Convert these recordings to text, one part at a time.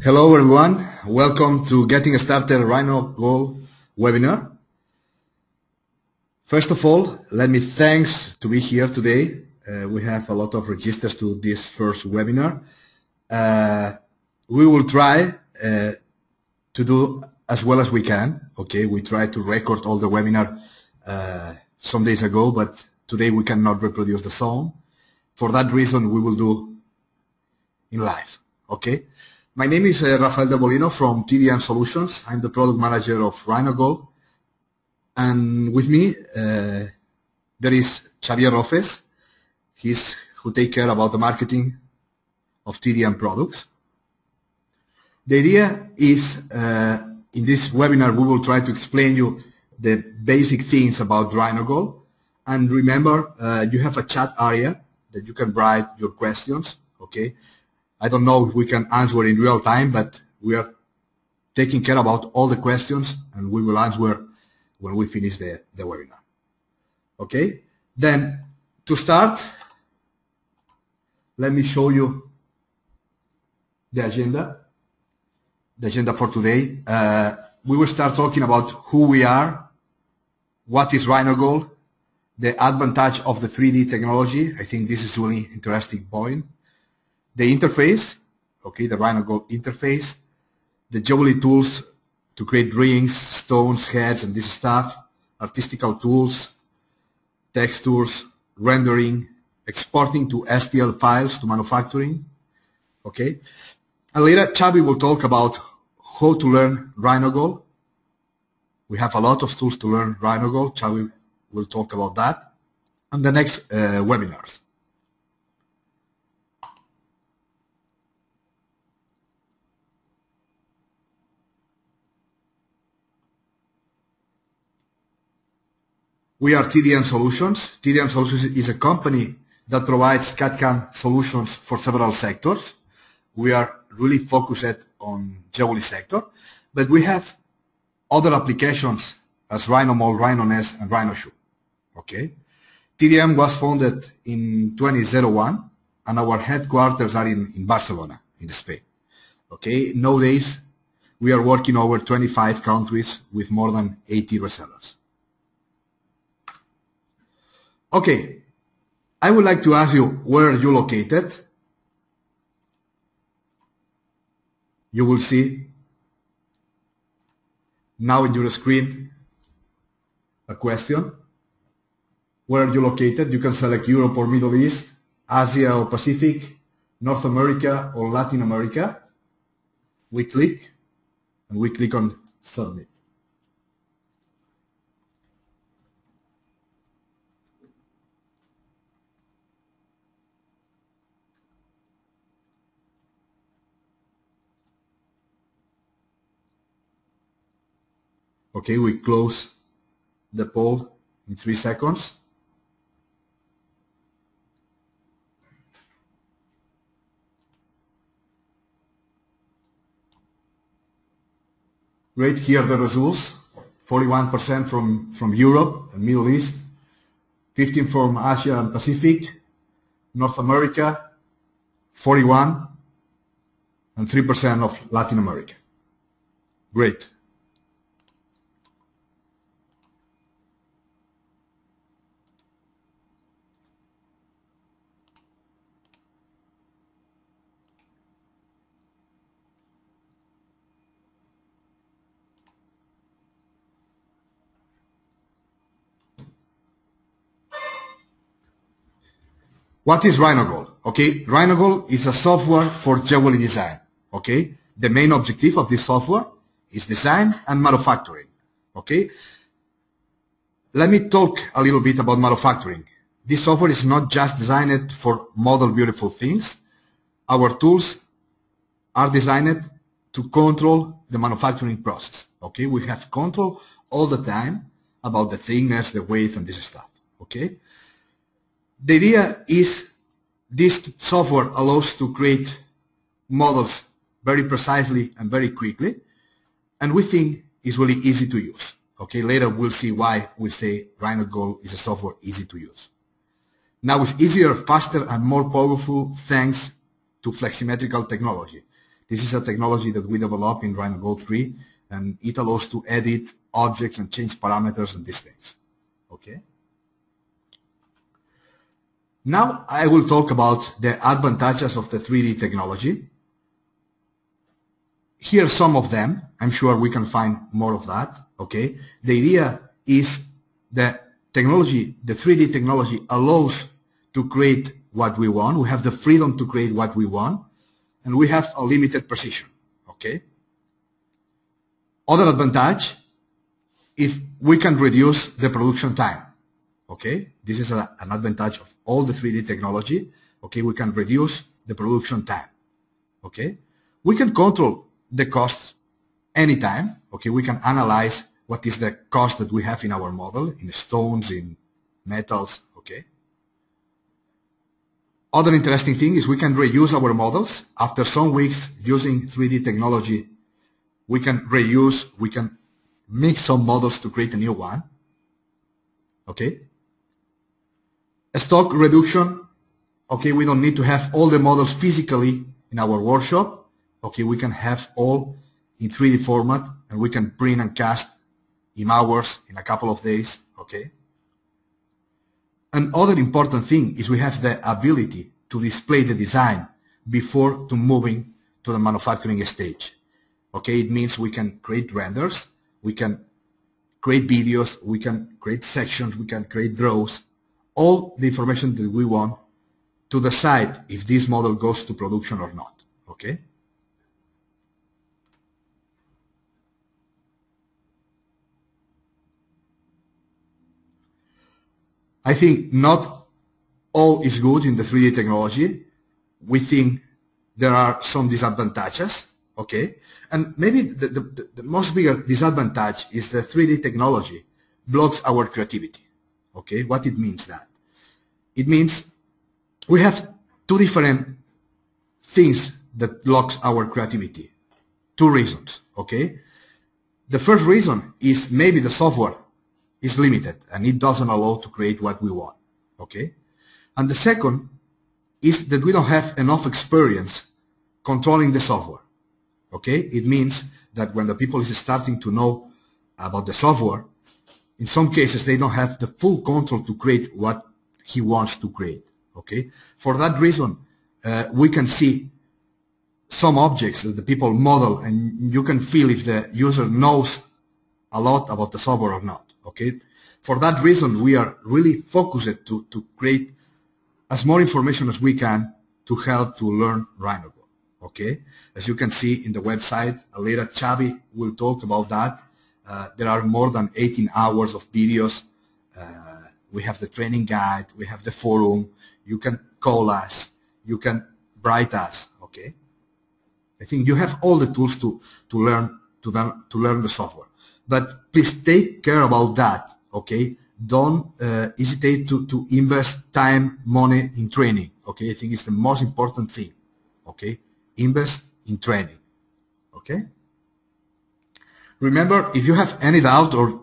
Hello everyone, welcome to Getting Started RhinoGold webinar. First of all, let me thanks to be here today. We have a lot of registers to this first webinar. We will try to do as well as we can. Okay, we tried to record all the webinar some days ago, but today we cannot reproduce the sound. For that reason, we will do in live. Okay. My name is Rafael de Bolino from TDM Solutions. I'm the product manager of RhinoGold. And with me, there is Xavier Rofes. He's who take care about the marketing of TDM products. The idea is, in this webinar, we will try to explain you the basic things about RhinoGold. And remember, you have a chat area that you can write your questions, okay? I don't know if we can answer in real time, but we are taking care about all the questions and we will answer when we finish the webinar. Okay? Then, to start, let me show you the agenda for today. We will start talking about who we are, what is RhinoGold, the advantage of the 3D technology. I think this is really interesting point. The interface, okay, the RhinoGold interface, the jewelry tools to create rings, stones, heads, and this stuff, artistical tools, textures, rendering, exporting to STL files to manufacturing, okay. And later, Xavi will talk about how to learn RhinoGold. We have a lot of tools to learn RhinoGold. Xavi will talk about that on the next webinars. We are TDM Solutions. TDM Solutions is a company that provides CAD/CAM solutions for several sectors. We are really focused on jewelry sector, but we have other applications as RhinoMold, RhinoNest, and RhinoShoe. Okay, TDM was founded in 2001, and our headquarters are in Barcelona, in Spain. Okay, nowadays we are working over 25 countries with more than 80 resellers. Okay, I would like to ask you, where are you located? You will see now in your screen a question. Where are you located? You can select Europe or Middle East, Asia or Pacific, North America or Latin America. We click and we click on Submit. Okay, we close the poll in 3 seconds. Great, here are the results. 41% from Europe and Middle East, 15% from Asia and Pacific, North America, 41%, and 3% of Latin America. Great. What is RhinoGold? Okay, RhinoGold is a software for jewelry design. Okay, the main objective of this software is design and manufacturing. Okay, let me talk a little bit about manufacturing. This software is not just designed for model beautiful things. Our tools are designed to control the manufacturing process. Okay, we have control all the time about the thickness, the weight, and this stuff. Okay. The idea is this software allows to create models very precisely and very quickly, and we think it's really easy to use. Okay, later we'll see why we say RhinoGold is a software easy to use. Now it's easier, faster, and more powerful thanks to fleximetrical technology. This is a technology that we developed in RhinoGold 3, and it allows to edit objects and change parameters and these things. Okay. Now I will talk about the advantages of the 3D technology. Here are some of them. I'm sure we can find more of that. Okay. The idea is the technology, the 3D technology allows to create what we want. We have the freedom to create what we want, and we have a limited precision. Okay. Other advantage, if we can reduce the production time. Okay, this is an advantage of all the 3D technology. Okay, we can reduce the production time. Okay, we can control the costs anytime. Okay, we can analyze what is the cost that we have in our model, in stones, in metals. Okay. Other interesting thing is we can reuse our models. After some weeks using 3D technology, we can reuse, we can mix some models to create a new one. Okay. Stock reduction. Okay, we don't need to have all the models physically in our workshop. Okay, we can have all in 3D format, and we can print and cast in hours, in a couple of days. Okay. Another important thing is we have the ability to display the design before to moving to the manufacturing stage. Okay, it means we can create renders, we can create videos, we can create sections, we can create draws, all the information that we want to decide if this model goes to production or not. Okay. I think not all is good in the 3D technology. We think there are some disadvantages. Okay, and maybe the most bigger disadvantage is the 3D technology blocks our creativity. Okay, what it means that? It means we have two different things that blocks our creativity. Two reasons. Okay, the first reason is maybe the software is limited and it doesn't allow to create what we want. Okay, and the second is that we don't have enough experience controlling the software. Okay, it means that when the people is starting to know about the software, in some cases they don't have the full control to create what he wants to create. Okay, for that reason, we can see some objects that the people model, and you can feel if the user knows a lot about the software or not. Okay, for that reason, we are really focused to create as much information as we can to help to learn RhinoGold. Okay, as you can see in the website, later Xavi will talk about that. There are more than 18 hours of videos. We have the training guide, we have the forum. You can call us, you can write us. Okay, I think you have all the tools to learn the software. But please take care about that. Okay, don't hesitate to invest time, money in training. Okay, I think it's the most important thing. Okay. Invest in training. Okay. Remember, if you have any doubt or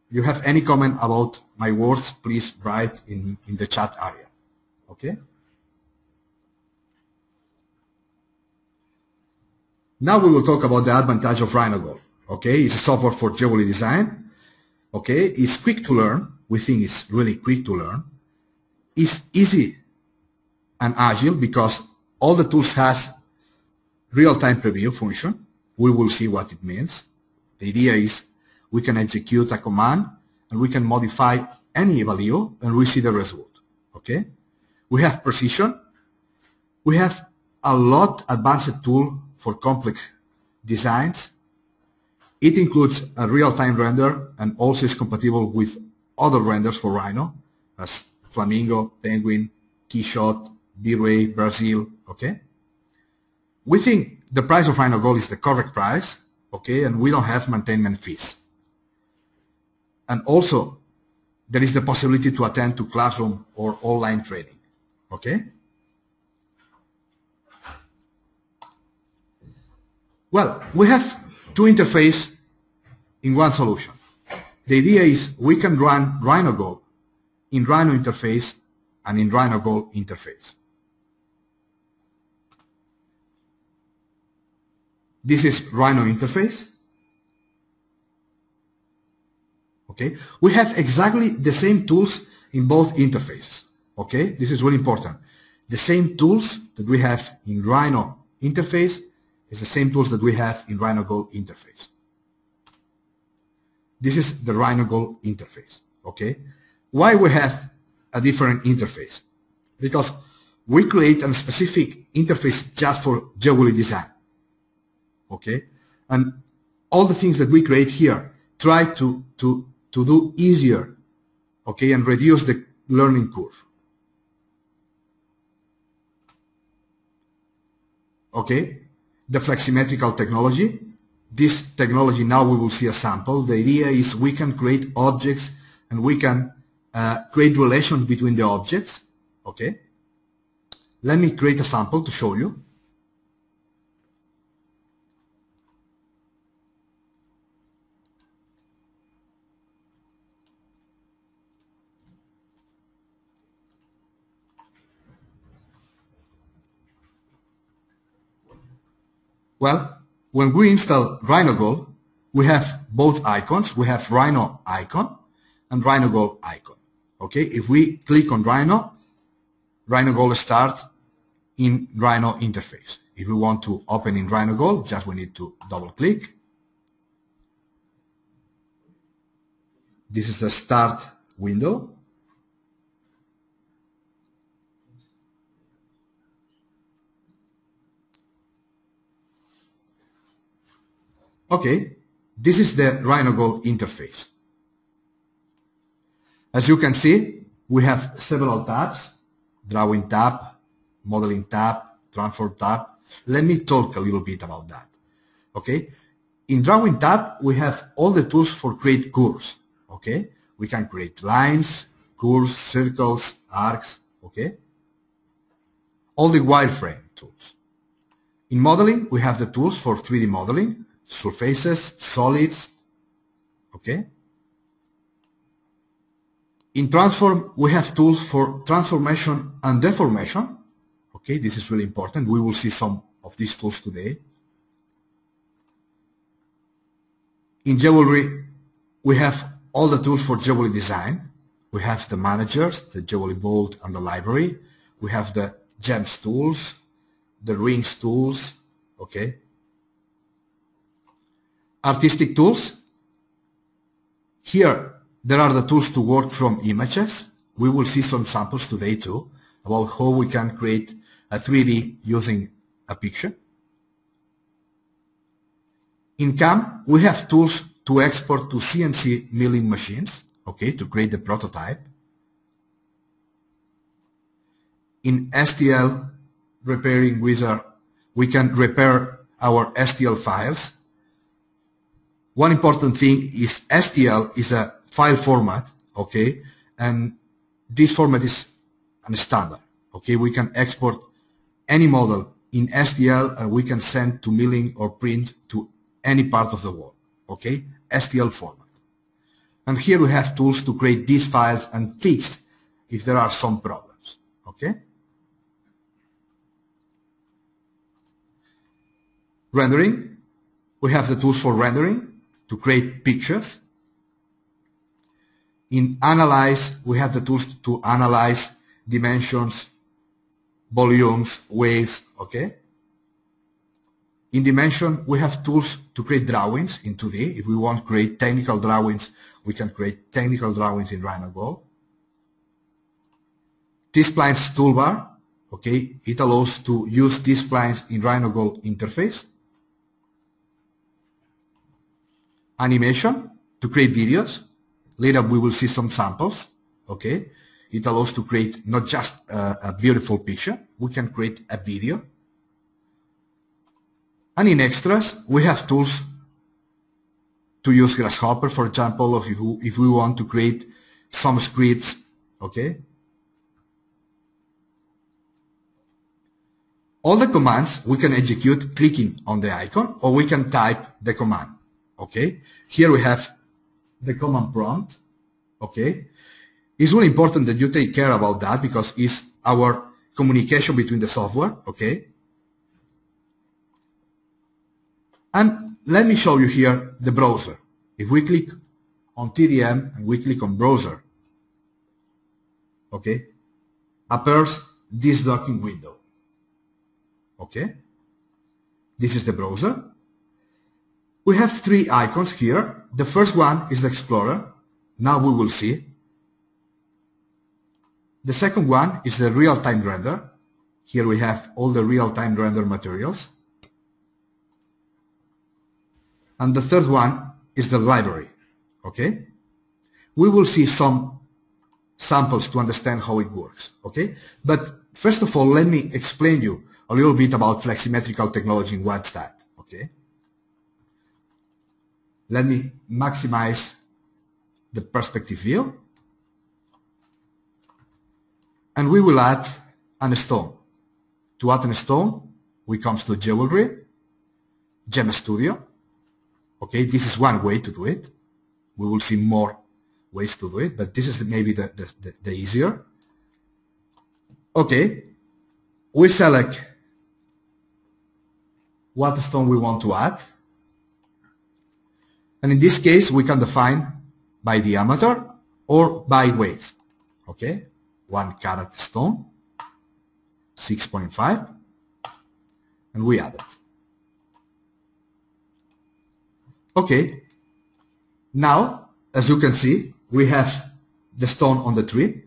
you have any comment about my words, please write in the chat area. Okay. Now we will talk about the advantage of RhinoGold. Okay, it's a software for jewelry design. Okay, it's quick to learn. We think it's really quick to learn. It's easy and agile because all the tools has real-time preview function. We will see what it means. The idea is we can execute a command and we can modify any value and we see the result. Okay? We have precision. We have a lot advanced tool for complex designs. It includes a real-time render and also is compatible with other renders for Rhino as Flamingo, Penguin, Keyshot, V-Ray, Brazil. Okay? We think the price of RhinoGold is the correct price, okay, and we don't have maintenance fees. And also, there is the possibility to attend to classroom or online training, okay? Well, we have two interfaces in one solution. The idea is we can run RhinoGold in Rhino interface and in RhinoGold interface. This is Rhino interface. Okay, we have exactly the same tools in both interfaces. Okay, this is really important. The same tools that we have in Rhino interface is the same tools that we have in RhinoGold interface. This is the RhinoGold interface. Okay, why we have a different interface? Because we create a specific interface just for jewelry design. Okay, and all the things that we create here try to do easier, okay, and reduce the learning curve. Okay, the flexsymmetrical technology. This technology, now we will see a sample. The idea is we can create objects and we can create relations between the objects. Okay, let me create a sample to show you. Well, when we install RhinoGold, we have both icons. We have Rhino icon and RhinoGold icon. Okay, if we click on Rhino, RhinoGold starts in Rhino interface. If we want to open in RhinoGold, just we need to double click. This is the start window. Okay, this is the RhinoGold interface. As you can see, we have several tabs: drawing tab, modeling tab, transform tab. Let me talk a little bit about that. Okay, in drawing tab, we have all the tools for create curves. Okay, we can create lines, curves, circles, arcs. Okay, all the wireframe tools. In modeling, we have the tools for 3D modeling, surfaces, solids. Okay. In transform, we have tools for transformation and deformation. Okay, this is really important. We will see some of these tools today. In jewelry, we have all the tools for jewelry design. We have the managers, the jewelry vault and the library. We have the gems tools, the rings tools. Okay. Artistic tools. Here, there are the tools to work from images. We will see some samples today too about how we can create a 3D using a picture. In CAM, we have tools to export to CNC milling machines, okay, to create the prototype. In STL Repairing wizard, we can repair our STL files. One important thing is STL is a file format, okay, and this format is a standard, okay. We can export any model in STL and we can send to milling or print to any part of the world, okay, STL format. And here we have tools to create these files and fix if there are some problems, okay. Rendering, we have the tools for rendering to create pictures. In Analyze, we have the tools to analyze dimensions, volumes, weights, okay? In Dimension, we have tools to create drawings in 2D. If we want to create technical drawings, we can create technical drawings in RhinoGold. T-splines toolbar, okay? It allows to use T-splines in RhinoGold interface. Animation, to create videos. Later we will see some samples, okay? It allows to create not just a beautiful picture, we can create a video. And in extras, we have tools to use Grasshopper, for example, if we want to create some scripts, okay? All the commands we can execute clicking on the icon, or we can type the command, okay? Here we have the command prompt, okay? It's really important that you take care about that because it's our communication between the software, okay? And let me show you here the browser. If we click on TDM and we click on browser, okay, appears this docking window. Okay, this is the browser. We have three icons here. The first one is the Explorer. Now we will see. The second one is the real-time render. Here we have all the real-time render materials. And the third one is the library. Okay? We will see some samples to understand how it works. Okay? But first of all, let me explain you a little bit about flexsymmetrical technology and what's that. Okay? Let me maximize the perspective view. And we will add a stone. To add a stone, we come to Jewellery, Gem Studio. Okay, this is one way to do it. We will see more ways to do it, but this is maybe the easier. Okay, we select what stone we want to add. And in this case, we can define by diameter or by weight. Okay, 1 carat stone, 6.5, and we add it. Okay, now, as you can see, we have the stone on the tree.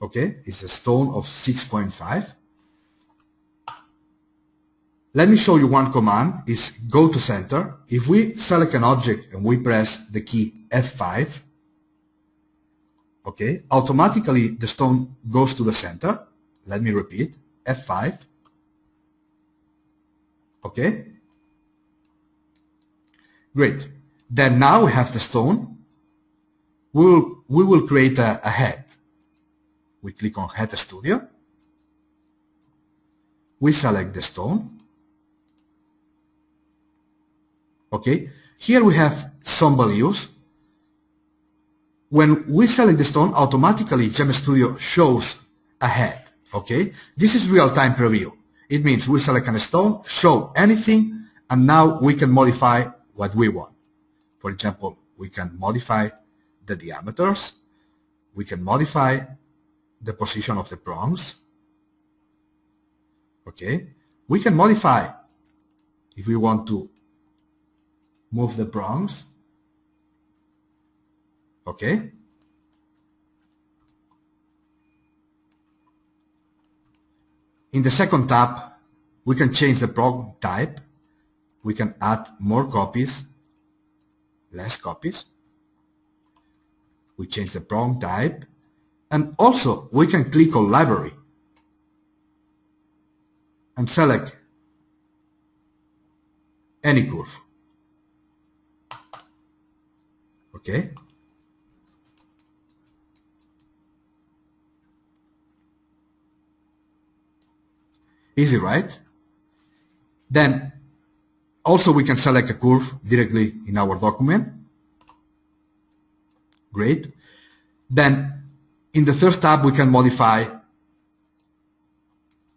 Okay, it's a stone of 6.5. Let me show you one command, is go to center. If we select an object and we press the key F5, okay, automatically the stone goes to the center. Let me repeat, F5. Okay. Great. Then now we have the stone. We will create a head. We click on Head Studio. We select the stone. Okay. Here we have some values. When we select the stone, automatically Gem Studio shows a head. Okay. This is real-time preview. It means we select a stone, show anything, and now we can modify what we want. For example, we can modify the diameters, we can modify the position of the prongs. Okay, we can modify if we want to move the prongs. Okay, in the second tab, we can change the prong type. We can add more copies, less copies. We change the prong type. And also, we can click on Library and select any curve. Okay. Easy, right? Then, also we can select a curve directly in our document. Great. Then, in the third tab, we can modify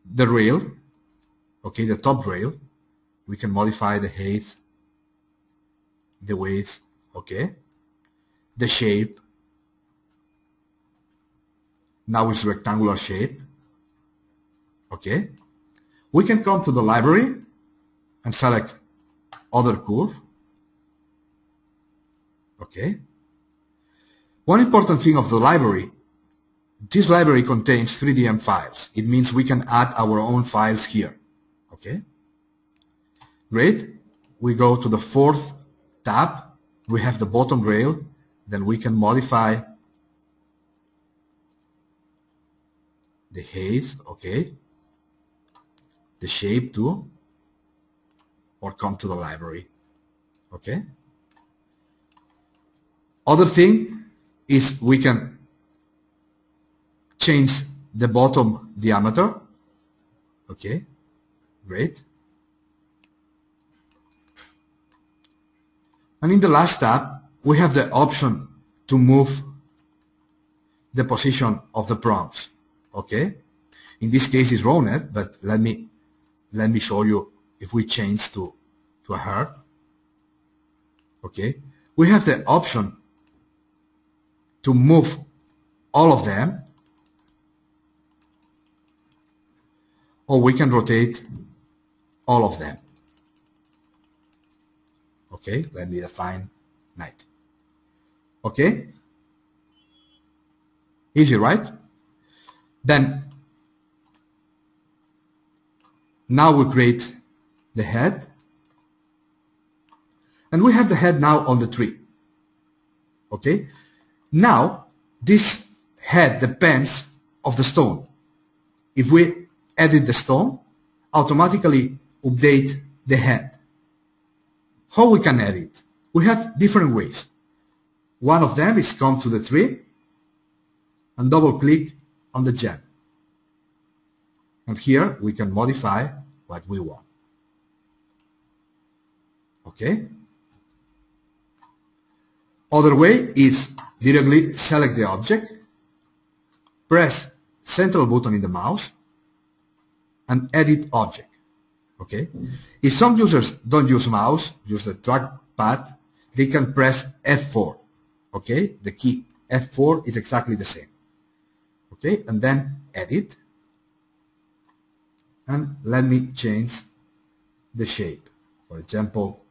the rail. Okay, the top rail. We can modify the height, the width, okay, the shape. Now it's rectangular shape. Okay. We can come to the library and select other curve. Okay. One important thing of the library, this library contains 3DM files. It means we can add our own files here. Okay. Great. We go to the fourth tab. We have the bottom rail. Then we can modify the height. Okay. The shape too. Or come to the library. Okay. Other thing is we can change the bottom diameter. Okay. Great. And in the last tab, we have the option to move the position of the prongs. Okay. In this case, it's rounded, but let me show you if we change to a heart, okay, we have the option to move all of them, or we can rotate all of them. Okay, let me define 90. Okay, easy, right? Then now we create the head, and we have the head now on the tree. Okay, now this head depends of the stone. If we edit the stone, automatically update the head. How we can edit? We have different ways. One of them is come to the tree and double click on the gem. And here we can modify what we want. Okay? Other way is directly select the object, press central button in the mouse, and edit object. Okay? If some users don't use mouse, use the trackpad, they can press F4. Okay? The key F4 is exactly the same. Okay? And then edit. And let me change the shape. For example,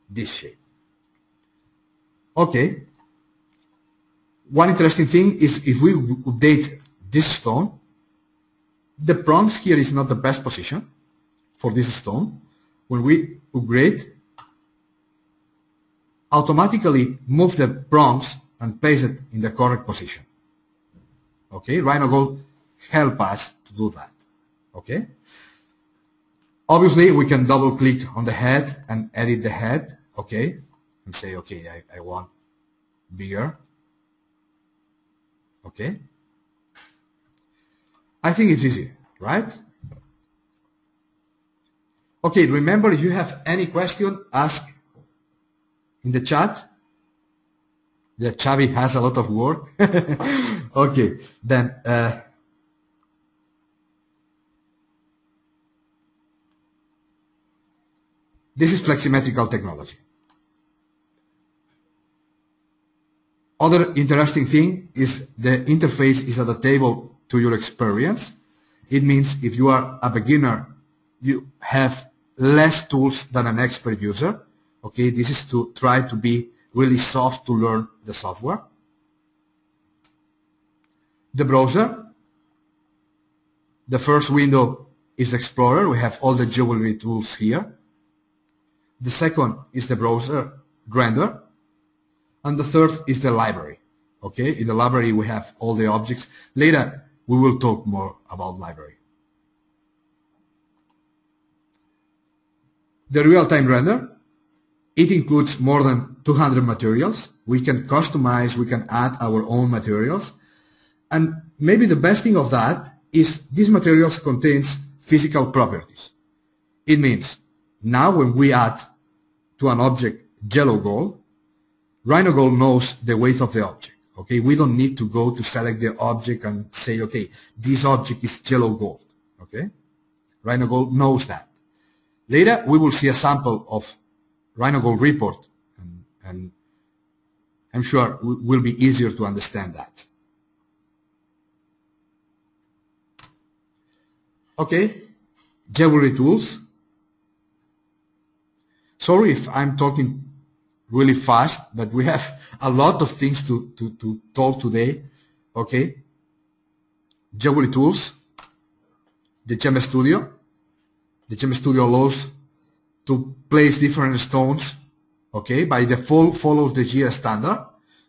this shape. Okay. One interesting thing is if we update this stone, the prongs here is not the best position for this stone. When we upgrade, automatically move the prongs and place it in the correct position. Okay, RhinoGold help us to do that. Okay. Obviously, we can double click on the head and edit the head. Okay, and say, okay, I want bigger. Okay. I think it's easy, right? Okay, remember, if you have any question, ask in the chat. Yeah, Xavi has a lot of work. Okay, then this is flexsymmetrical technology. Other interesting thing is the interface is adaptable to your experience. It means if you are a beginner, you have less tools than an expert user. Okay, this is to try to be really soft to learn the software. The browser. The first window is Explorer. We have all the jewelry tools here. The second is the browser render. And the third is the library. Okay, in the library we have all the objects. Later we will talk more about library. The real-time render, it includes more than 200 materials. We can customize, we can add our own materials. And maybe the best thing of that is these materials contains physical properties. It means now when we add to an object yellow gold, RhinoGold knows the weight of the object. Okay, we don't need to go to select the object and say, okay, this object is yellow gold. Okay, RhinoGold knows that. Later, we will see a sample of RhinoGold report, and I'm sure it will be easier to understand that. Okay, jewelry tools. Sorry if I'm talking really fast, but we have a lot of things to talk today. Okay, jewelry tools, the Gem Studio. The Gem Studio allows to place different stones. Okay, by default follows the GS standard,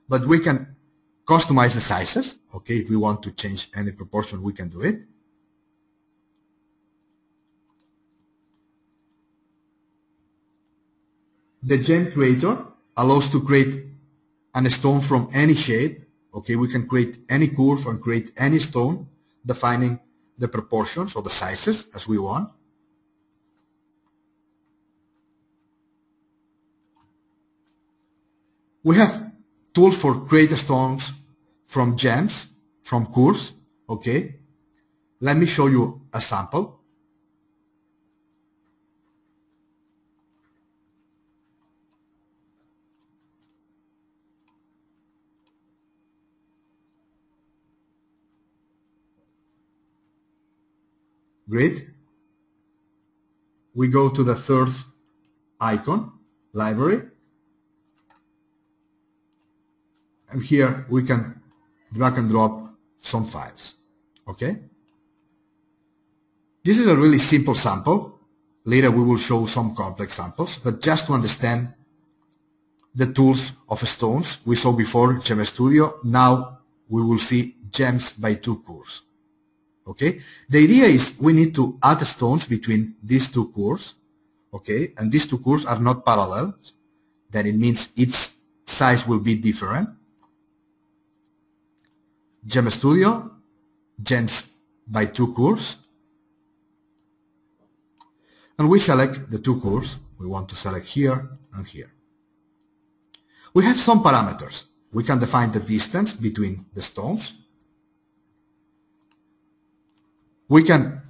but we can customize the sizes. Okay, if we want to change any proportion, we can do it. The Gem Creator allows to create a stone from any shape. Okay, we can create any curve and create any stone, defining the proportions or the sizes as we want. We have tools for create stones from gems, from curves. Okay, let me show you a sample. Great. We go to the third icon, library. And here we can drag and drop some files. Okay? This is a really simple sample. Later we will show some complex samples, but just to understand the tools of stones. We saw before Gem Studio. Now we will see gems by two cores. Okay? The idea is we need to add stones between these two cores. Okay? And these two cores are not parallel. Then it means its size will be different. Gem Studio, gems by two cores. And we select the two cores. We want to select here and here. We have some parameters. We can define the distance between the stones. We can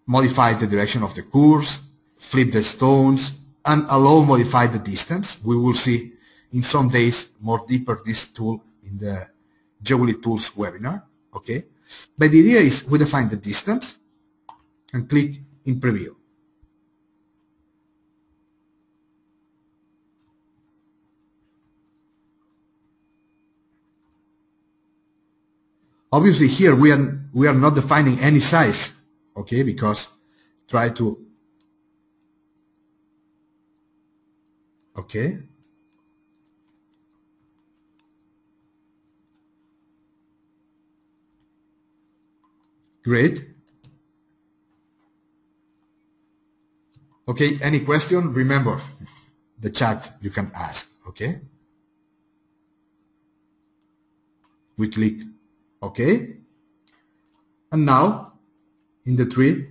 modify the direction of the cores, flip the stones, and allow modify the distance. We will see in some days more deeper this tool in the Jewellery Tools webinar. Okay? But the idea is we define the distance and click in preview. Obviously here we are not defining any size, okay, because try to, okay. Great. Okay, any question? Remember, the chat you can ask, okay? We click OK. And now, in the tree,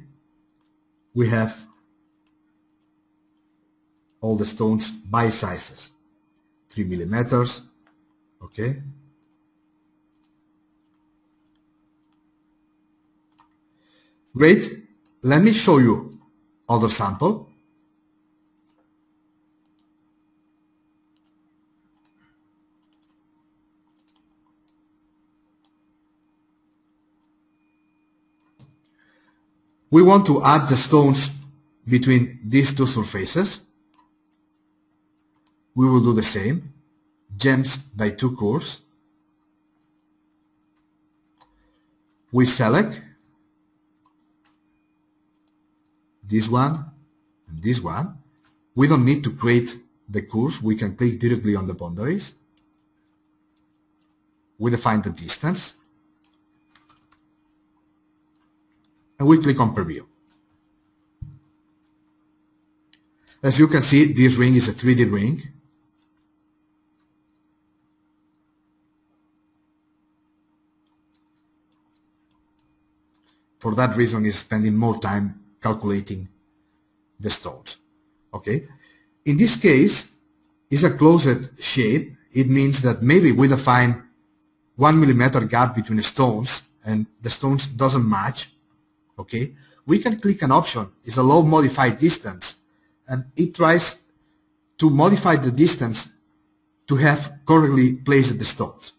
we have all the stones by sizes. 3 millimeters, okay? Great. Let me show you other sample. We want to add the stones between these two surfaces. We will do the same. Gems by two cores. We select this one and this one. We don't need to create the cores. We can click directly on the boundaries. We define the distance. And we click on preview. As you can see, this ring is a 3D ring. For that reason, it's spending more time calculating the stones. Okay. In this case, it's a closed shape. It means that maybe we define 1 millimeter gap between the stones and the stones doesn't match. Okay, we can click an option, it's allow modify distance, and it tries to modify the distance to have correctly placed the stones.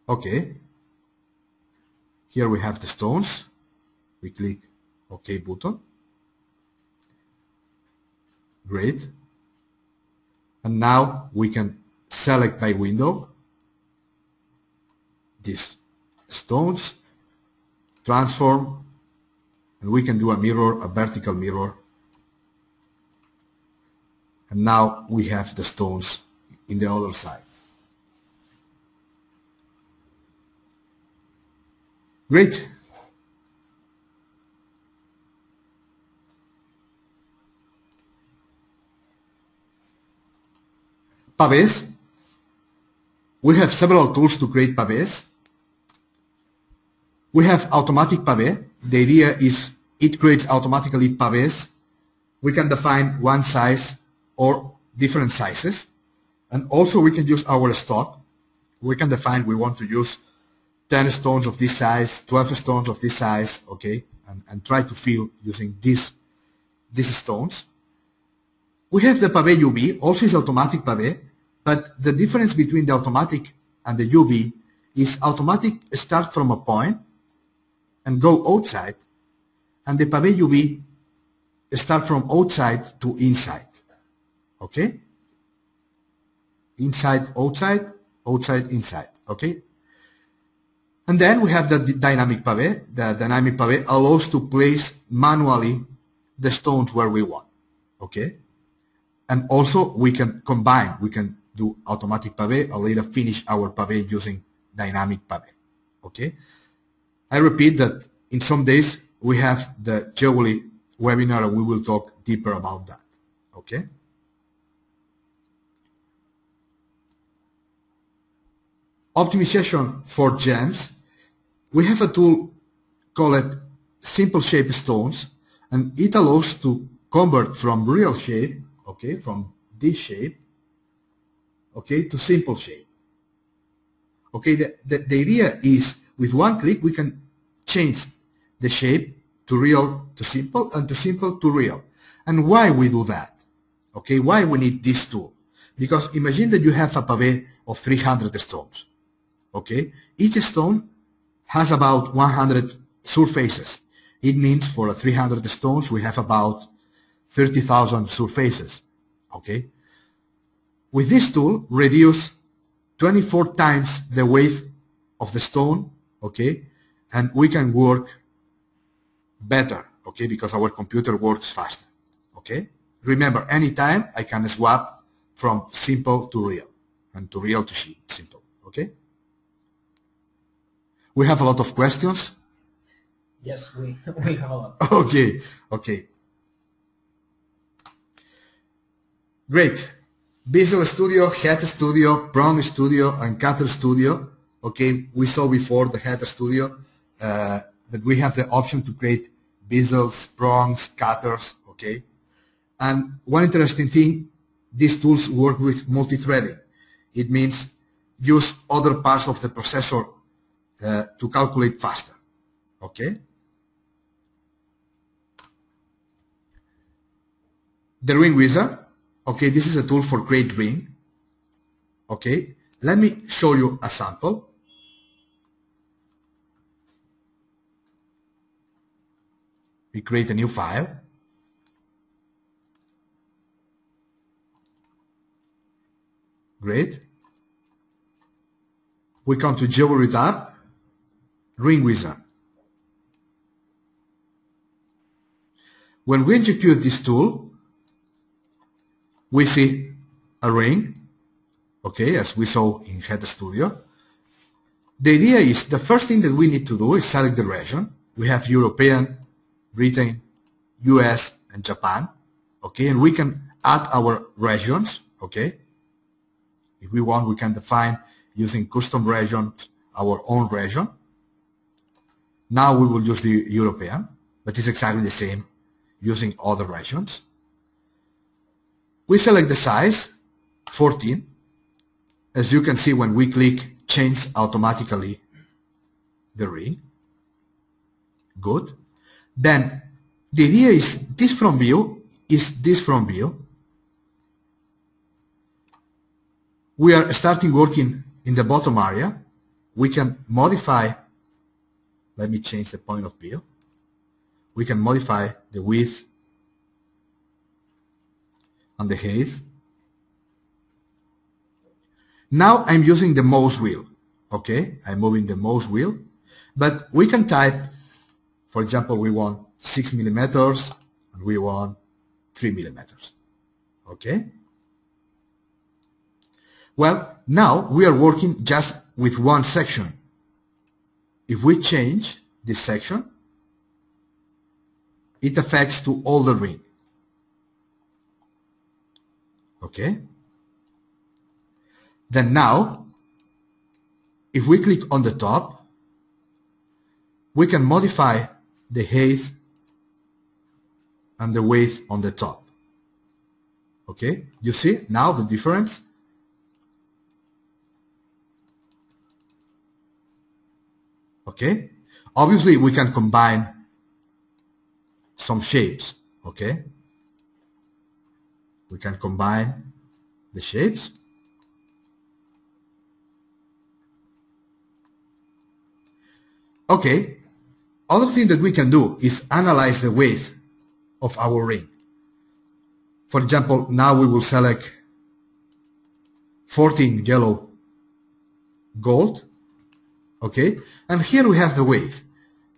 Okay, here we have the stones. We click OK button. Great. And now we can select by window these stones, transform, and we can do a mirror, a vertical mirror. And now we have the stones in the other side. Great. Paves. We have several tools to create paves. We have automatic pave. The idea is it creates automatically paves. We can define one size or different sizes. And also we can use our stock. We can define we want to use 10 stones of this size, 12 stones of this size, okay, and try to fill using these stones. We have the pavé UV, also is automatic pavé, but the difference between the automatic and the UV is automatic start from a point and go outside, and the pavé UV start from outside to inside. Okay? Inside, outside, outside, inside. Okay? And then we have the dynamic pavé. The dynamic pavé allows to place manually the stones where we want. Okay? And also we can combine, we can do automatic pavé or later finish our pavé using dynamic pavé. Okay? I repeat that in some days we have the Jewellery webinar and we will talk deeper about that. Okay? Optimization for gems. We have a tool called Simple Shape Stones, and it allows to convert from real shape, okay, from this shape, okay, to simple shape. Okay, the idea is with one click we can change the shape to real to simple and to simple to real. And why we do that? Okay, why we need this tool? Because imagine that you have a pavé of 300 stones. Okay, each stone has about 100 surfaces. It means for 300 stones we have about 30,000 surfaces. Okay, with this tool reduce 24 times the weight of the stone. Okay, and we can work better. Okay, because our computer works faster. Okay, remember, anytime I can swap from simple to real and to real to simple. Okay. We have a lot of questions. Yes, we have a lot. Okay, okay. Great. Visual Studio, Head Studio, Prong Studio, and Cutter Studio. Okay, we saw before the Head Studio that we have the option to create bezels, prongs, cutters. Okay, and one interesting thing, these tools work with multi-threading. It means use other parts of the processor to calculate faster. Okay. The ring wizard. Okay, this is a tool for create ring. Okay, let me show you a sample. We create a new file. Great. We come to Jewellery tab. Ring wizard. When we execute this tool, we see a ring, okay, as we saw in Head Studio. The idea is the first thing that we need to do is select the region. We have European, Britain, US, and Japan, okay, and we can add our regions, okay. If we want, we can define using custom regions our own region. Now we will use the European, but it's exactly the same using other regions. We select the size, 14. As you can see, when we click, change automatically the ring. Good. Then the idea is this from view is this from view. We are starting working in the bottom area. We can modify. Let me change the point of view. We can modify the width and the height. Now I'm using the mouse wheel. Okay, I'm moving the mouse wheel, but we can type, for example, we want 6 millimeters and we want 3 millimeters. Okay. Well, now we are working just with one section. If we change this section, it affects to all the ring. Okay. Then now, if we click on the top, we can modify the height and the width on the top. Okay, you see now the difference? Okay, obviously we can combine some shapes. Okay, We can combine the shapes. Okay, other thing that we can do is analyze the weight of our ring. For example, now we will select 14 yellow gold, okay, and here we have the weight.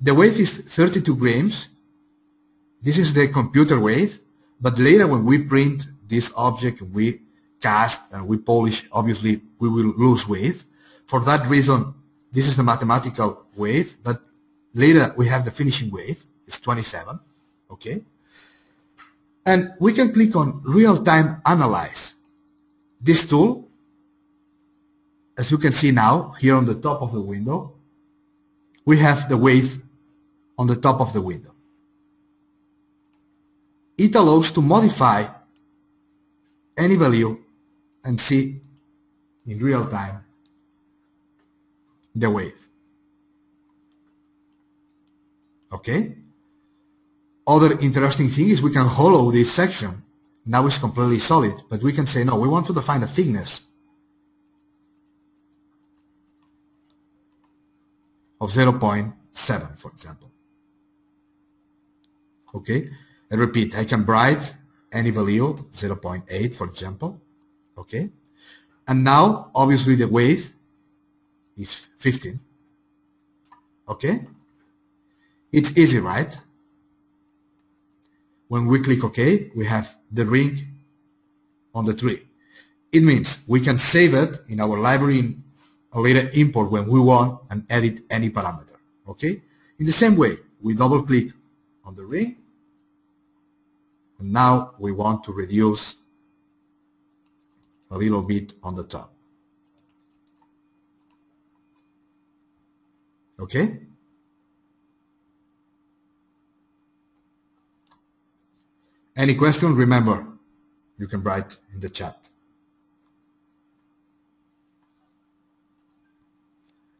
The weight is 32 grams. This is the computer weight, but later when we print this object, we cast and we polish, obviously we will lose weight. For that reason, this is the mathematical weight, but later we have the finishing weight, it's 27, okay? And we can click on Real-Time Analyze. This tool, as you can see now, here on the top of the window, we have the weight on the top of the window. It allows to modify any value and see in real time the weight. Okay? Other interesting thing is we can hollow this section. Now it's completely solid, but we can say no, we want to define a thickness of 0.7, for example. Okay? And repeat, I can write any value, 0.8, for example. Okay? And now, obviously, the weight is 15. Okay? It's easy, right? When we click OK, we have the ring on the tree. It means we can save it in our library in a later import when we want and edit any parameter. Okay? In the same way, we double click on the ring. And now we want to reduce a little bit on the top. Okay? Any question? Remember, you can write in the chat.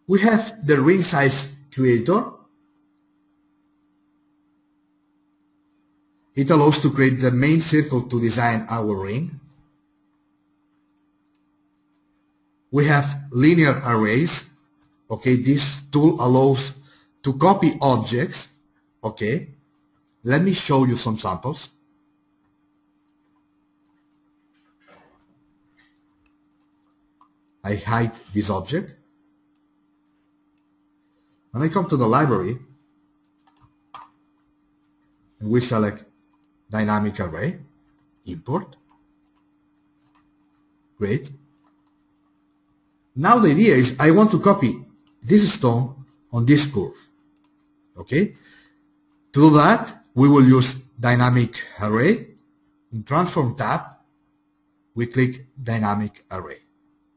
We have the ring size creator. It allows to create the main circle to design our ring. We have linear arrays. Okay, this tool allows to copy objects. Okay, let me show you some samples. I hide this object. When I come to the library, and we select dynamic array, import. Great. Now the idea is I want to copy this stone on this curve. Okay? To do that, we will use dynamic array. In transform tab, we click dynamic array.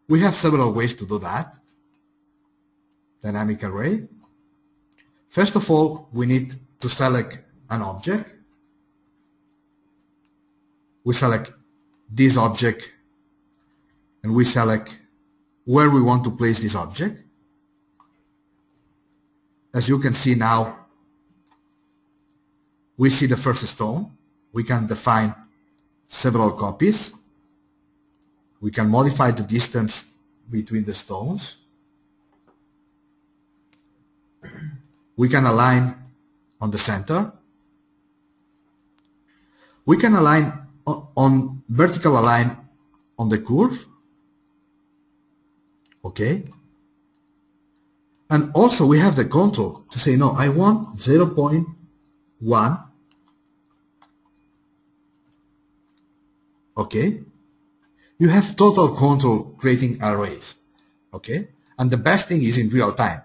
We have several ways to do that. Dynamic array. First of all, we need to select an object. We select this object and we select where we want to place this object. As you can see now, we see the first stone. We can define several copies. We can modify the distance between the stones. We can align on the center. We can align on vertical align on the curve. Okay. And also we have the control to say, no, I want 0.1. Okay. You have total control creating arrays. Okay. And the best thing is in real time.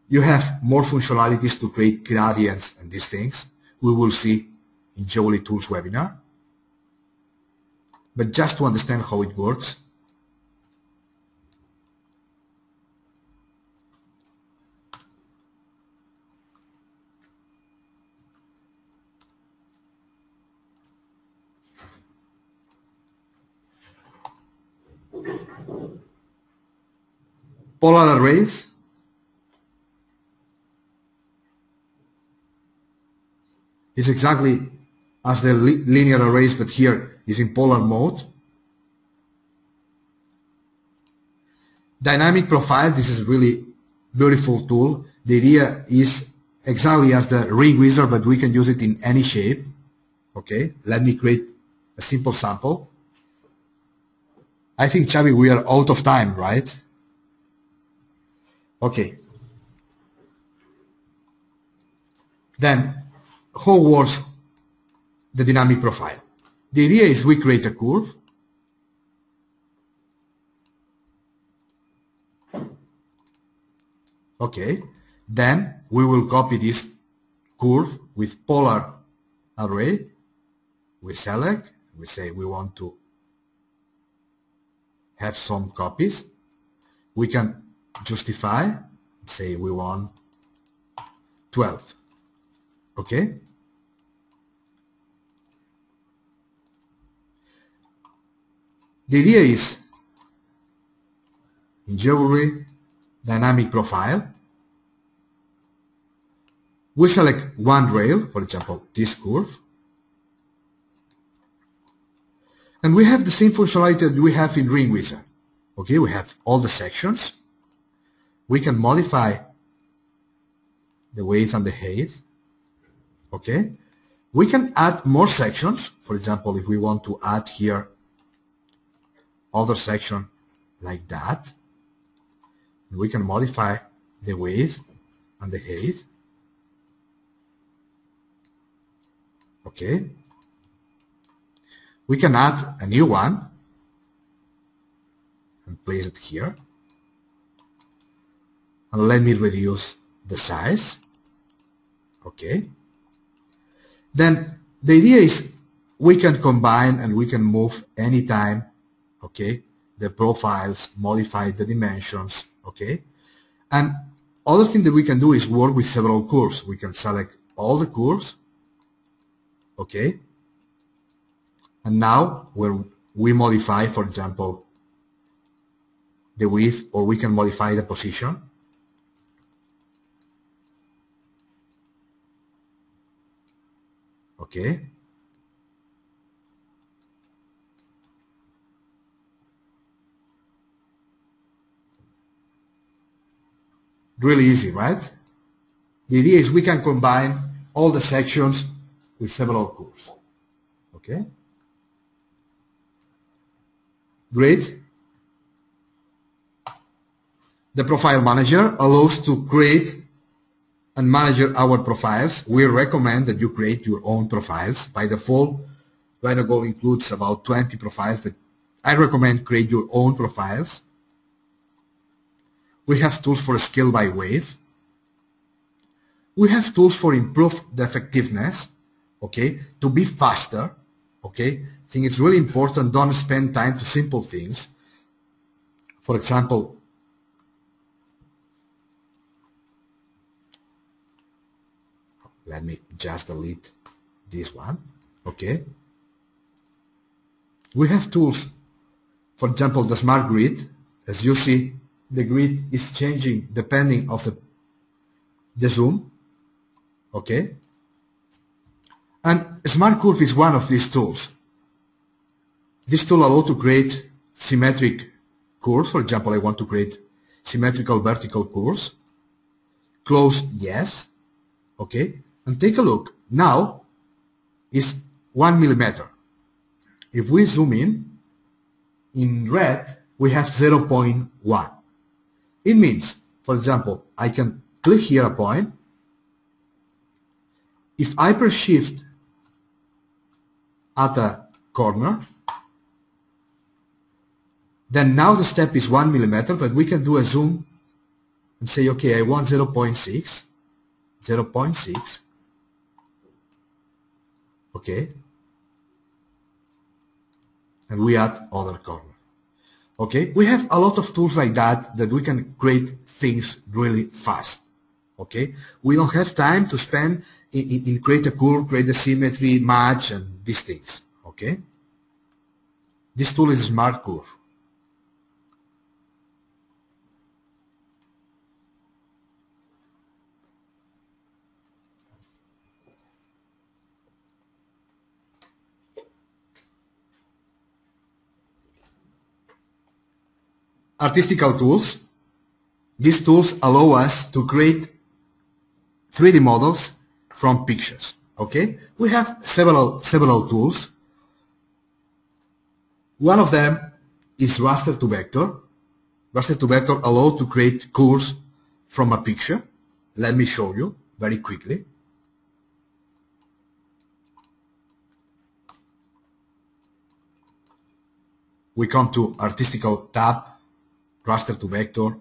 You have more functionalities to create gradients and these things. We will see in Jewellery Tools webinar. But just to understand how it works, polar arrays is exactly as the linear arrays, but here is in polar mode. Dynamic profile, this is really beautiful tool. The idea is exactly as the ring wizard, but we can use it in any shape. Okay, let me create a simple sample. I think, Xavi, we are out of time, right? Okay. Then, how works the dynamic profile? The idea is we create a curve. Okay. Then we will copy this curve with polar array. We select, we say we want to have some copies. We can justify, say we want 12. Okay? The idea is, in Jewellery, dynamic profile, we select one rail, for example, this curve, and we have the same functionality that we have in Ring Wizard. Okay, we have all the sections. We can modify the width and the height. Okay, we can add more sections. For example, if we want to add here other section like that, we can modify the width and the height. Okay, we can add a new one and place it here, and let me reduce the size. Okay, then the idea is we can combine and we can move anytime, okay, the profiles, modify the dimensions, okay. And other thing that we can do is work with several curves. We can select all the curves, okay, and now where we modify, for example, the width, or we can modify the position. Okay. Really easy, right? The idea is we can combine all the sections with several curves. Okay. Great. The profile manager allows to create and manage our profiles. We recommend that you create your own profiles. By default, RhinoGold includes about 20 profiles, but I recommend create your own profiles. We have tools for scale by weight. We have tools for improve the effectiveness, okay, to be faster, okay. I think it's really important, don't spend time to simple things. For example, let me just delete this one, okay. We have tools, for example, the smart grid. As you see, the grid is changing depending of the zoom, okay. And smart curve is one of these tools. This tool allows to create symmetric curves. For example, I want to create symmetrical vertical curves. Close, yes, okay. And take a look. Now is 1 millimeter. If we zoom in red, we have 0.1. It means, for example, I can click here a point. If I press shift at a corner, then now the step is 1 millimeter, but we can do a zoom and say, okay, I want 0.6, 0.6, okay, and we add other corner. Okay, we have a lot of tools like that we can create things really fast. Okay, we don't have time to spend in create a curve, create a symmetry, match, and these things. Okay, this tool is Smart Curve. artistical tools. These tools allow us to create 3D models from pictures. Okay, we have several tools. One of them is Raster to Vector. Raster to Vector allows to create curves from a picture. Let me show you very quickly. We come to Artistical tab, Raster to Vector.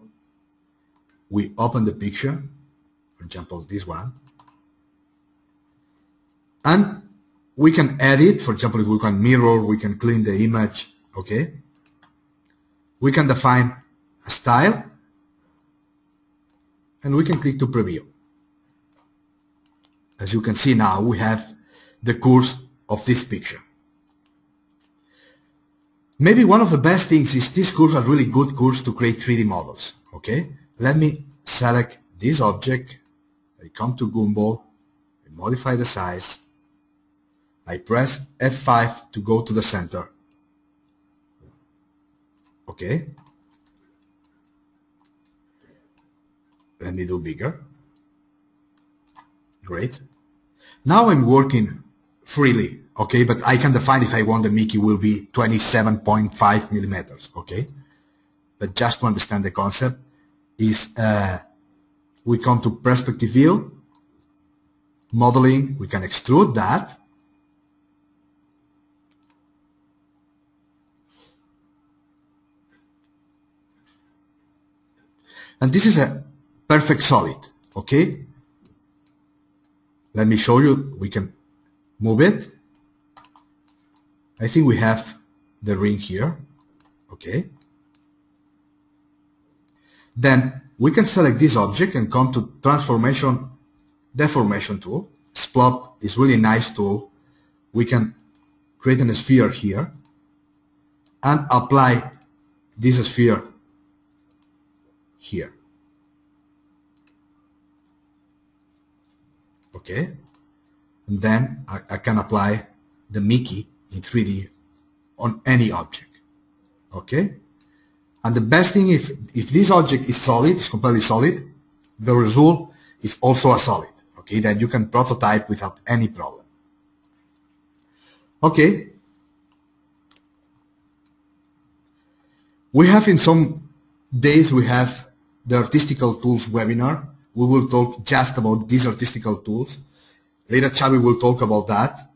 We open the picture, for example, this one. And we can edit, for example, if we can mirror, we can clean the image, okay? We can define a style, and we can click to preview. As you can see now, we have the curves of this picture. Maybe one of the best things is these curves are really good curves to create 3D models, okay? Let me select this object, I come to Gumball, I modify the size, I press F5 to go to the center, okay? Let me do bigger. Great. Now I'm working freely, okay, but I can define if I want the Mickey will be 27.5 millimeters, okay? But just to understand the concept is we come to perspective view, modeling, we can extrude that. And this is a perfect solid, okay? Let me show you, we can move it. I think we have the ring here, okay? Then we can select this object and come to transformation, deformation tool. Splop is really nice tool. We can create a sphere here and apply this sphere here. Okay, and then I can apply the Mickey in 3D on any object. Okay, and the best thing, if this object is solid, is completely solid, the result is also a solid. Okay, then you can prototype without any problem. Okay, we have in some days we have the Artistical Tools webinar. We will talk just about these artistical tools. Later, Xavi will talk about that.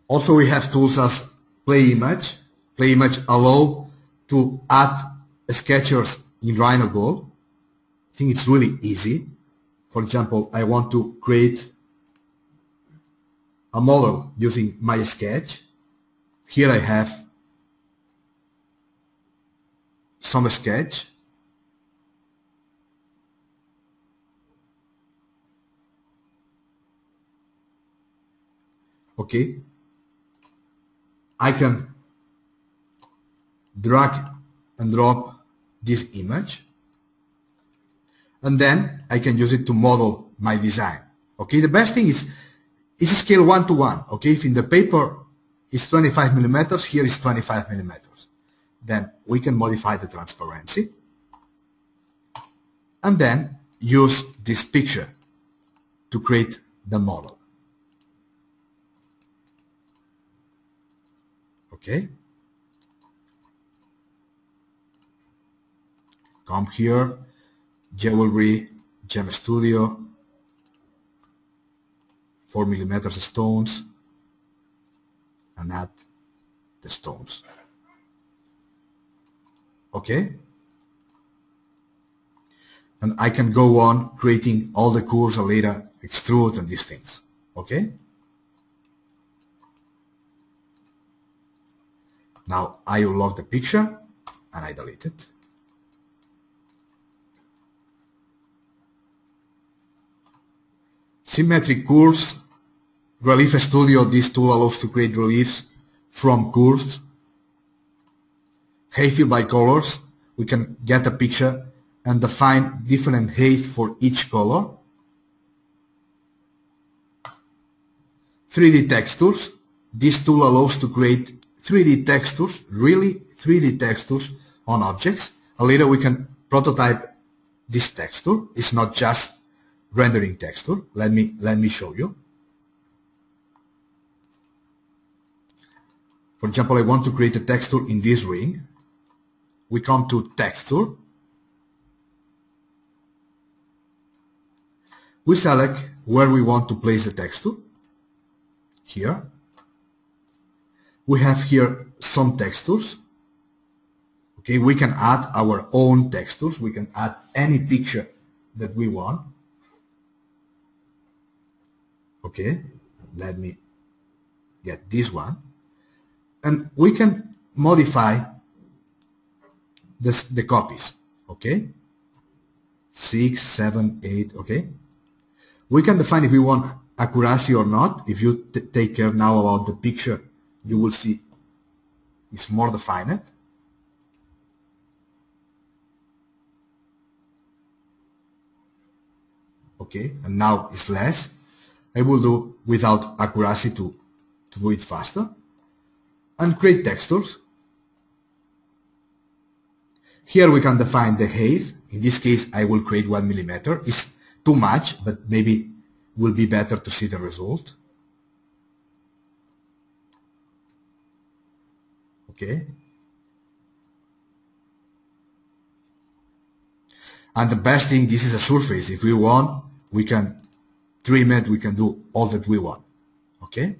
Also, we have tools as Play Image. Play Image allow to add sketchers in RhinoGold. I think it's really easy. For example, I want to create a model using my sketch. Here I have some sketch. Okay. I can drag and drop this image, and then I can use it to model my design. Okay. The best thing is scale 1:1. Okay. If in the paper is 25 millimeters, here is 25 millimeters. Then we can modify the transparency and then use this picture to create the model. Okay. Come here, Jewellery, Gem Studio, 4 millimeters stones, and add the stones. Okay, and I can go on creating all the curves and later extrude and these things. Okay, now I unlock the picture and I delete it. Symmetric curves, Relief Studio. This tool allows to create reliefs from curves. Height by colors, we can get a picture and define different height for each color. 3D textures. This tool allows to create 3D textures, really 3D textures on objects. And later we can prototype this texture. It's not just rendering texture. Let me show you. For example, I want to create a texture in this ring. We come to texture. We select where we want to place the texture. Here. We have here some textures. Okay, we can add our own textures. We can add any picture that we want. Okay, let me get this one. And we can modify the copies. Okay, 6, 7, 8. Okay, we can define if we want accuracy or not. If you take care now about the picture, you will see it's more defined. Okay, and now it's less. I will do without accuracy to do it faster. And create textures. Here we can define the height. In this case, I will create 1 millimeter. It's too much, but maybe will be better to see the result. Okay. And the best thing, this is a surface. If we want, we can trim it, we can do all that we want. Okay.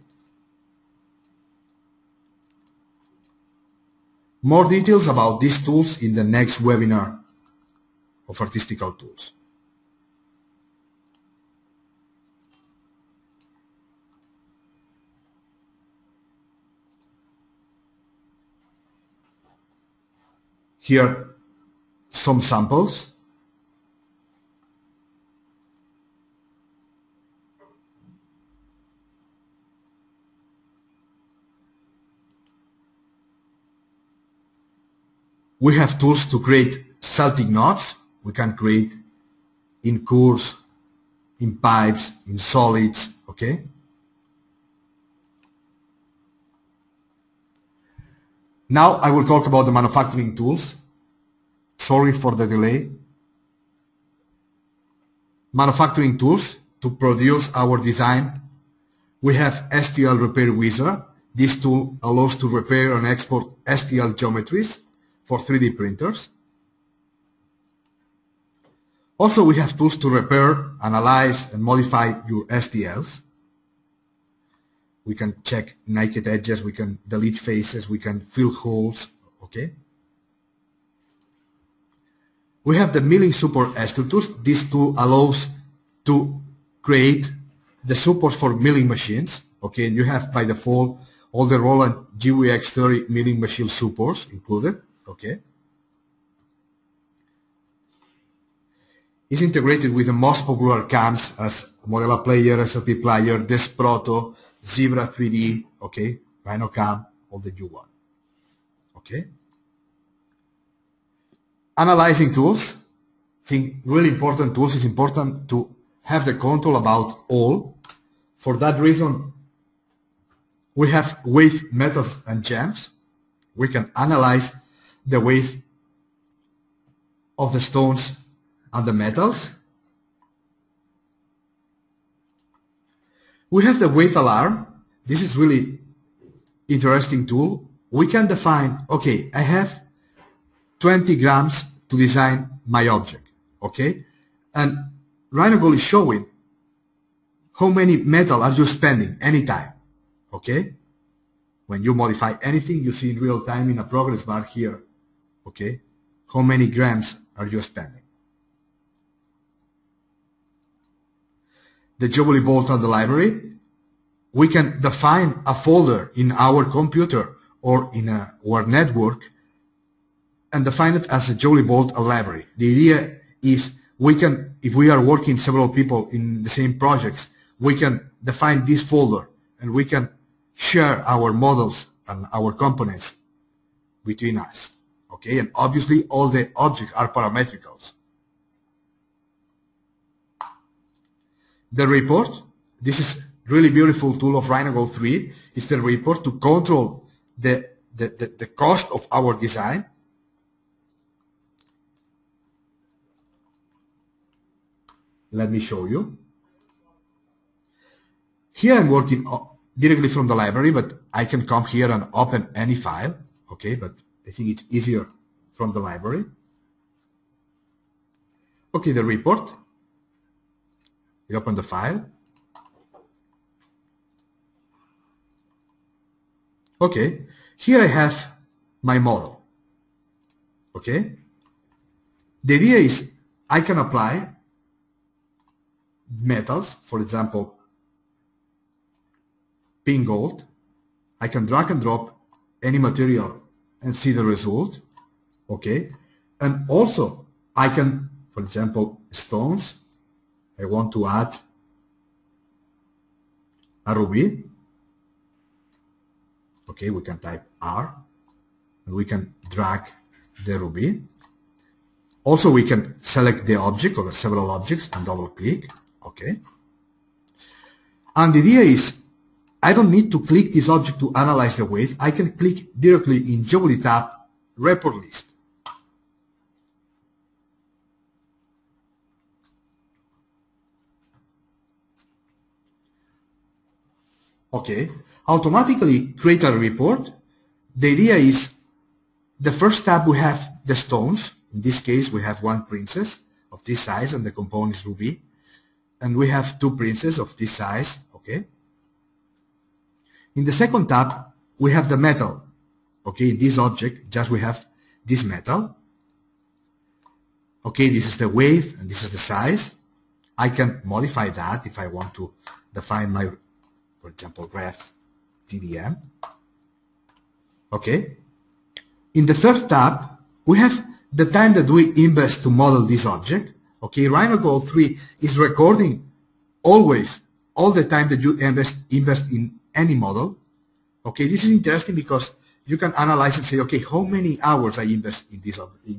More details about these tools in the next webinar of Artistical Tools. Here, some samples. We have tools to create Celtic knots. We can create in curves, in pipes, in solids, okay? Now I will talk about the manufacturing tools. Sorry for the delay. Manufacturing tools to produce our design. We have STL Repair Wizard. This tool allows to repair and export STL geometries for 3D printers. Also, we have tools to repair, analyze, and modify your STLs. We can check naked edges, we can delete faces, we can fill holes, okay? We have the milling support structures. This tool allows to create the supports for milling machines, okay? And you have by default all the Roland GWX30 milling machine supports included. Okay. It's integrated with the most popular CAMs as Modella Player, SLP Player, Desproto, Zebra 3D, okay, RhinoCam, all that you want. Okay. Analyzing tools. I think really important tools. It's important to have the control about all. For that reason, we have weight methods and gems. We can analyze the weight of the stones and the metals. We have the weight alarm. This is really interesting tool. We can define, okay, I have 20 grams to design my object, okay? And RhinoGold is showing how many metal are you spending anytime, okay? When you modify anything, you see in real time in a progress bar here, okay, how many grams are you spending. The Jewellery bolt on the library, we can define a folder in our computer or in our network and define it as a Jewellery bolt library. The idea is we can, if we are working several people in the same projects, we can define this folder and we can share our models and our components between us. Okay, and obviously all the objects are parametricals. The report, this is really beautiful tool of RhinoGold 3 is the report to control the cost of our design. Let me show you. Here I'm working directly from the library, but I can come here and open any file. Okay, but I think it's easier from the library. Okay, the report. We open the file. Okay, here I have my model. Okay, the idea is I can apply metals, for example, pink gold. I can drag and drop any material and see the result. Okay, and also I can, for example, stones. I want to add a ruby. Okay, we can type R and we can drag the ruby. Also, we can select the object or the several objects and double click. Okay. And the idea is I don't need to click this object to analyze the weight. I can click directly in Jewellery tab, report list. Okay, automatically create a report. The idea is the first tab we have the stones. In this case, we have one princess of this size and the component is ruby. And we have two princesses of this size. Okay. In the second tab, we have the metal. Okay, in this object, just we have this metal. Okay, this is the weight and this is the size. I can modify that if I want to define my, for example, ref TDM. Okay. In the third tab, we have the time that we invest to model this object. Okay, RhinoGold 3 is recording always all the time that you invest in any model. Okay, this is interesting because you can analyze and say, okay, how many hours I invest in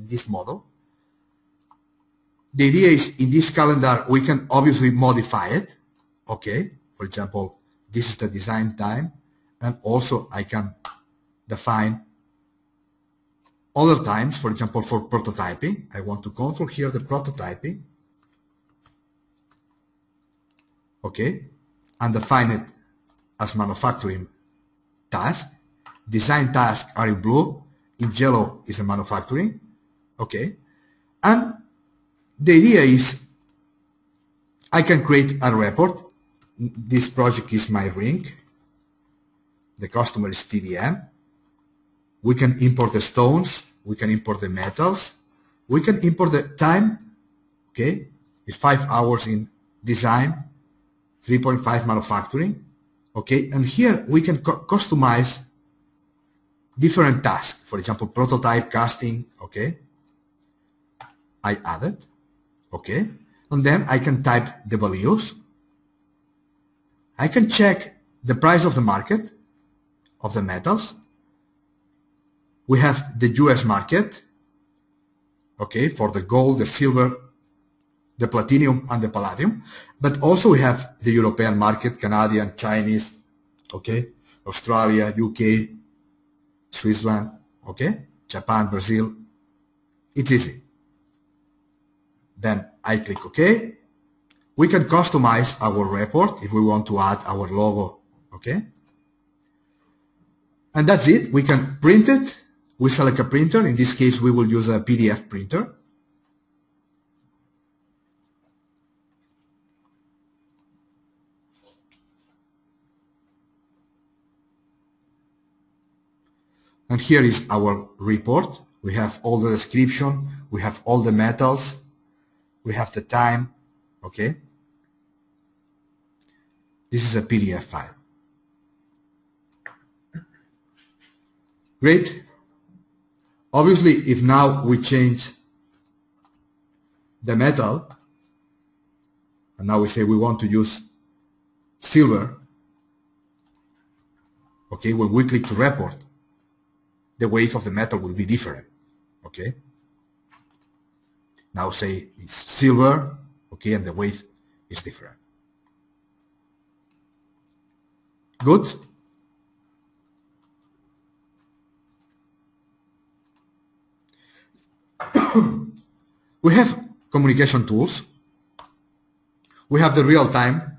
this model. The idea is in this calendar we can obviously modify it. Okay, for example, this is the design time, and also I can define other times, for example, for prototyping. I want to control here the prototyping. Okay, and define it as manufacturing task. Design tasks are in blue, in yellow is a manufacturing. Okay, and the idea is I can create a report. This project is my ring. The customer is TDM. We can import the stones. We can import the metals. We can import the time. Okay, it's 5 hours in design, 3.5 manufacturing. Okay, and here we can customize different tasks. For example, prototype casting. Okay, I add it. Okay, and then I can type the values. I can check the price of the market of the metals. We have the US market, okay, for the gold, the silver, the platinum, and the palladium. But also we have the European market, Canadian, Chinese, okay, Australia, UK, Switzerland, okay, Japan, Brazil. It's easy. Then I click OK. We can customize our report if we want to add our logo, okay? And that's it. We can print it. We select a printer. In this case, we will use a PDF printer. And here is our report. We have all the description. We have all the metals. We have the time. Okay. This is a PDF file. Great. Obviously, if now we change the metal, and now we say we want to use silver, okay, when we click to report, the weight of the metal will be different, okay? Now say it's silver, okay, and the weight is different. Good. We have communication tools. We have the real-time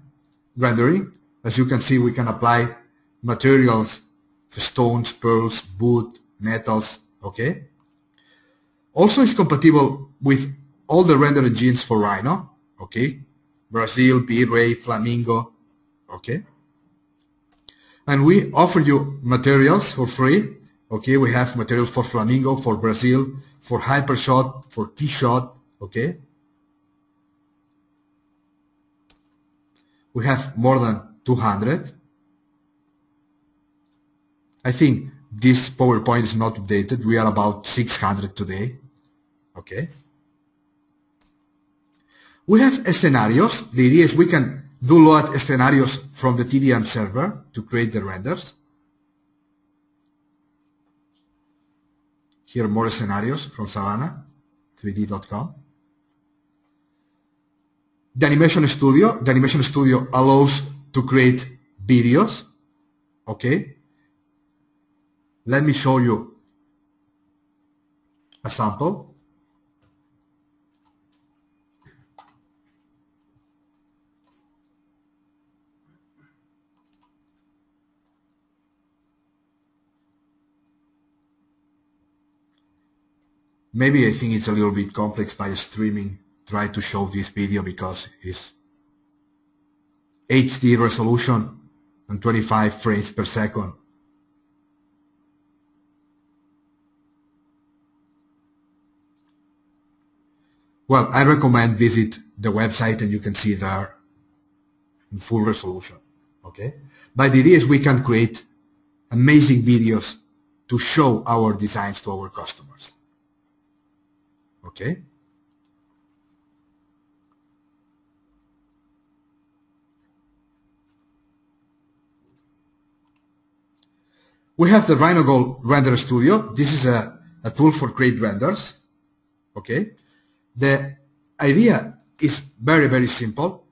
rendering. As you can see, we can apply materials, stones, pearls, wood, metals, okay? Also, it's compatible with all the render engines for Rhino, okay? Brazil, V-Ray, Flamingo, okay? And we offer you materials for free, okay? We have materials for Flamingo, for Brazil, for Hypershot, for T-Shot, okay? We have more than 200. I think this PowerPoint is not updated. We are about 600 today, okay? We have scenarios. The idea is we can download scenarios from the TDM server to create the renders. Here are more scenarios from Savannah, 3D.com. The Animation Studio. The Animation Studio allows to create videos. Okay. Let me show you a sample. Maybe I think it's a little bit complex by streaming. Try to show this video because it's HD resolution and 25 frames per second. Well, I recommend visit the website and you can see there in full resolution. Okay? But the idea is we can create amazing videos to show our designs to our customers. Okay? We have the RhinoGold Render Studio. This is a tool for create renders. Okay? The idea is very, very simple.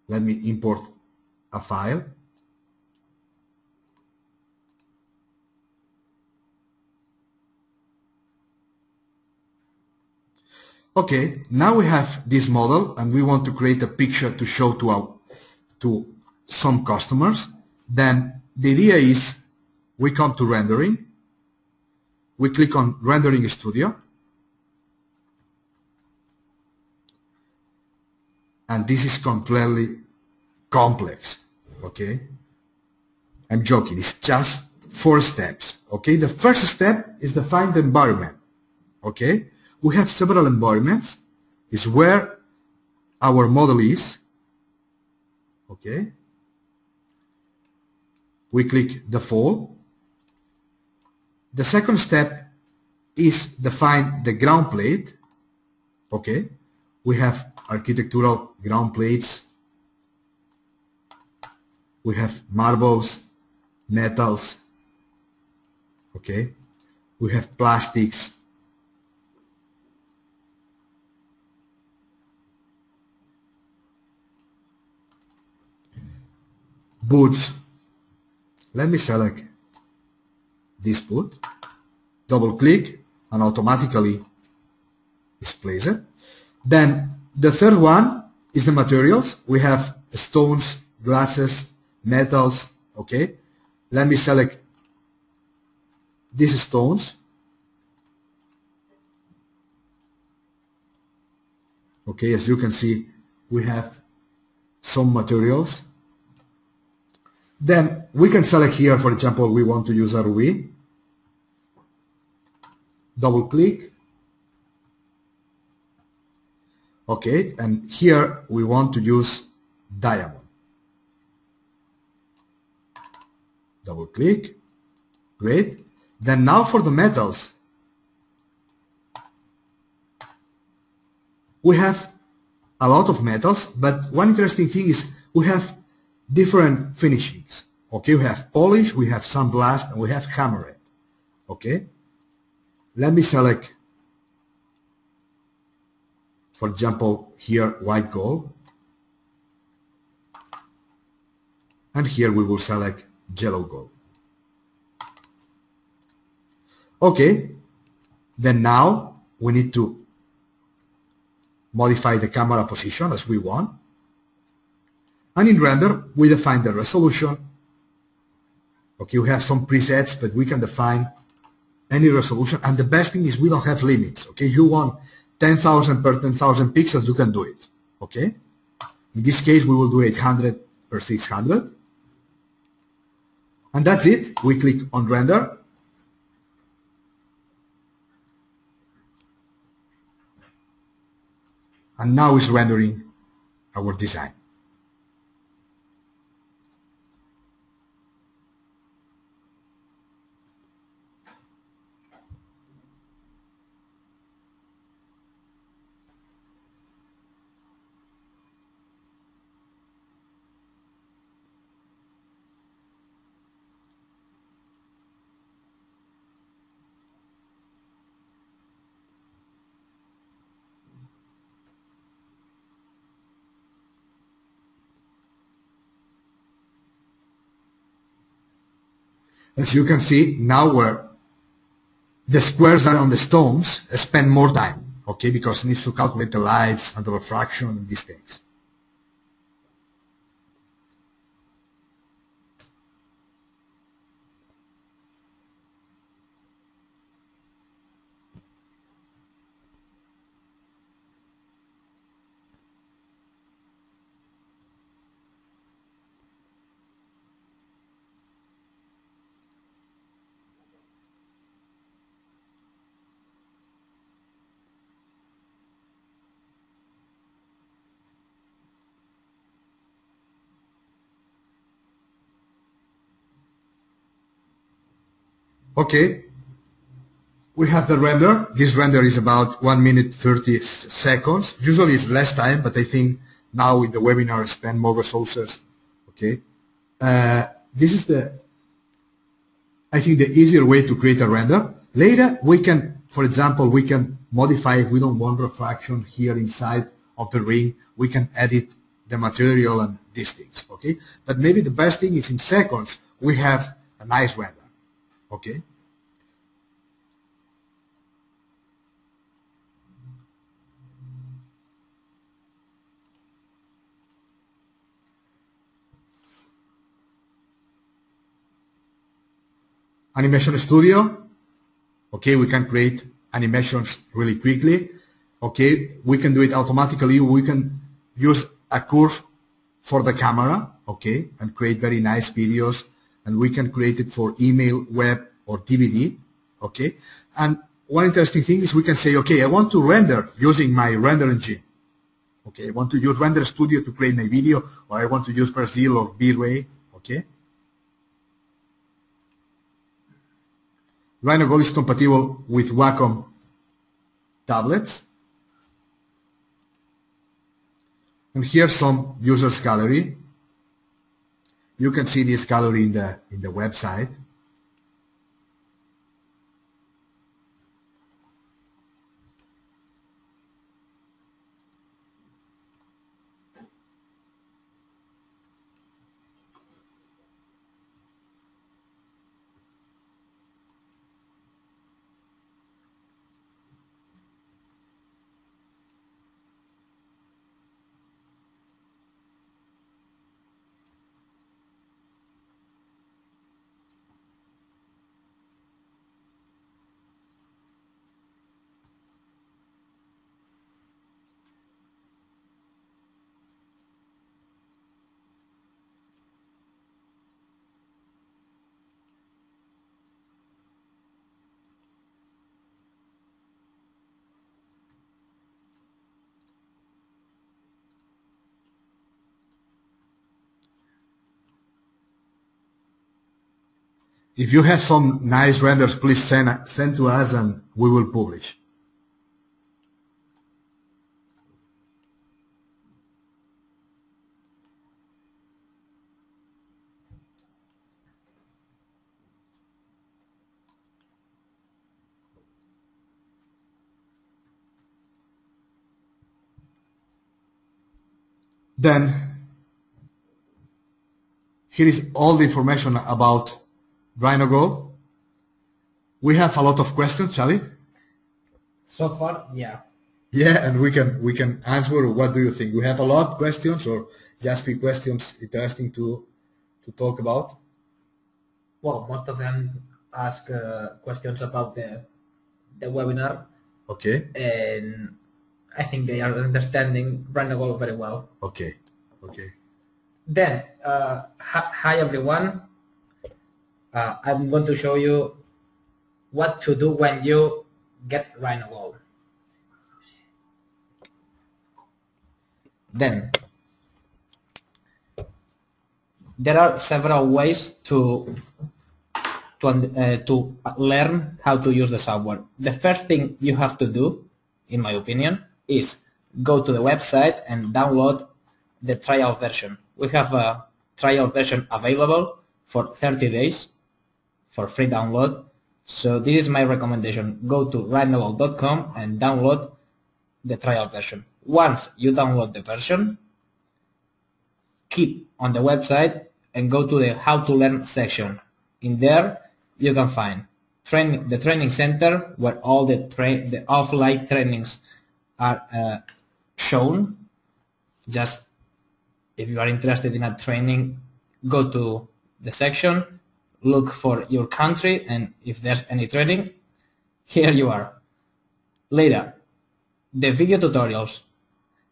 Let me import a file. Okay, now we have this model and we want to create a picture to show to some customers. Then the idea is we come to rendering, we click on Rendering Studio, and this is completely complex, okay? I'm joking, it's just 4 steps, okay? The first step is define the environment, okay? We have several environments. It's where our model is. Okay. We click default. The second step is define the ground plate. Okay. We have architectural ground plates. We have marbles, metals. Okay. We have plastics. Boots. Let me select this boot, double click, and automatically displays it. Then the third one is the materials. We have stones, glasses, metals. Okay, let me select these stones. Okay, as you can see, we have some materials. Then we can select here, for example, we want to use a ruby. Double click. Okay, and here we want to use diamond. Double click. Great. Then now for the metals. We have a lot of metals, but one interesting thing is we have different finishings. Okay, we have polish, we have sandblast, and we have hammered. Okay, let me select for example, here white gold, and here we will select yellow gold. Okay, then now we need to modify the camera position as we want. And in render, we define the resolution. Okay, we have some presets, but we can define any resolution. And the best thing is we don't have limits. Okay, you want 10,000 per 10,000 pixels, you can do it. Okay, in this case, we will do 800 per 600. And that's it. We click on render. And now it's rendering our design. As you can see, now where the squares are on the stones, spend more time, okay, because it needs to calculate the lights and the refraction and these things. Okay, we have the render. This render is about 1 minute 30 seconds. Usually it's less time, but I think now with the webinar spend more resources. Okay, this is I think the easier way to create a render. Later we can, for example, we can modify if we don't want refraction here inside of the ring. We can edit the material and these things. Okay, but maybe the best thing is in seconds we have a nice render. Okay. Animation Studio. Okay, we can create animations really quickly. Okay, we can do it automatically. We can use a curve for the camera. Okay, and create very nice videos. And we can create it for email, web, or DVD. Okay, and one interesting thing is we can say, okay, I want to render using my render engine. Okay, I want to use Render Studio to create my video, or I want to use Brazil or V-Ray. Okay. RhinoGold is compatible with Wacom tablets. And here's some users gallery. You can see this gallery in the website. If you have some nice renders, please send to us and we will publish. Then here is all the information about RhinoGold. We have a lot of questions, Charlie. So far, yeah. Yeah, and we can answer. What do you think? We have a lot of questions, or just few questions interesting to talk about? Well, most of them ask questions about the webinar, Okay. and I think they are understanding RhinoGold very well. Okay. Okay. Then, hi everyone. I'm going to show you what to do when you get RhinoGold. Then, there are several ways to learn how to use the software. The first thing you have to do, in my opinion, is go to the website and download the trial version. We have a trial version available for 30 days for free download. So this is my recommendation. Go to rhinogold.com and download the trial version. Once you download the version, keep on the website and go to the How to Learn section. In there, you can find the training center where all the offline trainings are shown. Just if you are interested in a training, go to the section, look for your country, and if there's any training, here you are. Later, the video tutorials.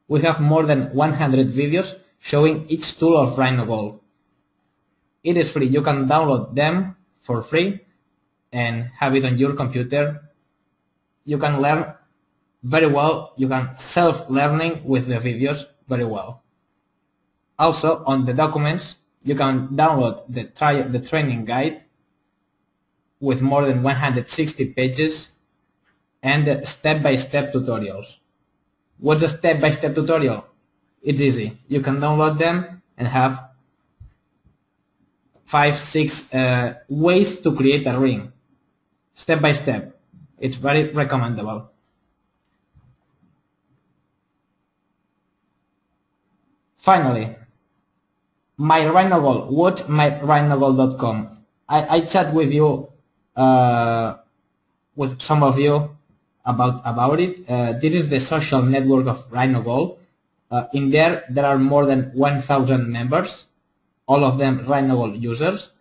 We have more than 100 videos showing each tool of RhinoGold. It is free. You can download them for free and have it on your computer. You can learn very well. You can self-learning with the videos very well. Also, on the documents, you can download the training guide with more than 160 pages and the step-by-step tutorials. What's a step-by-step tutorial? It's easy. You can download them and have 5-6 ways to create a ring, step by step. It's very recommendable. Finally, my RhinoGold. What's rhinogold.com? I chat with you, with some of you about it. This is the social network of RhinoGold. In there are more than 1,000 members, all of them RhinoGold users,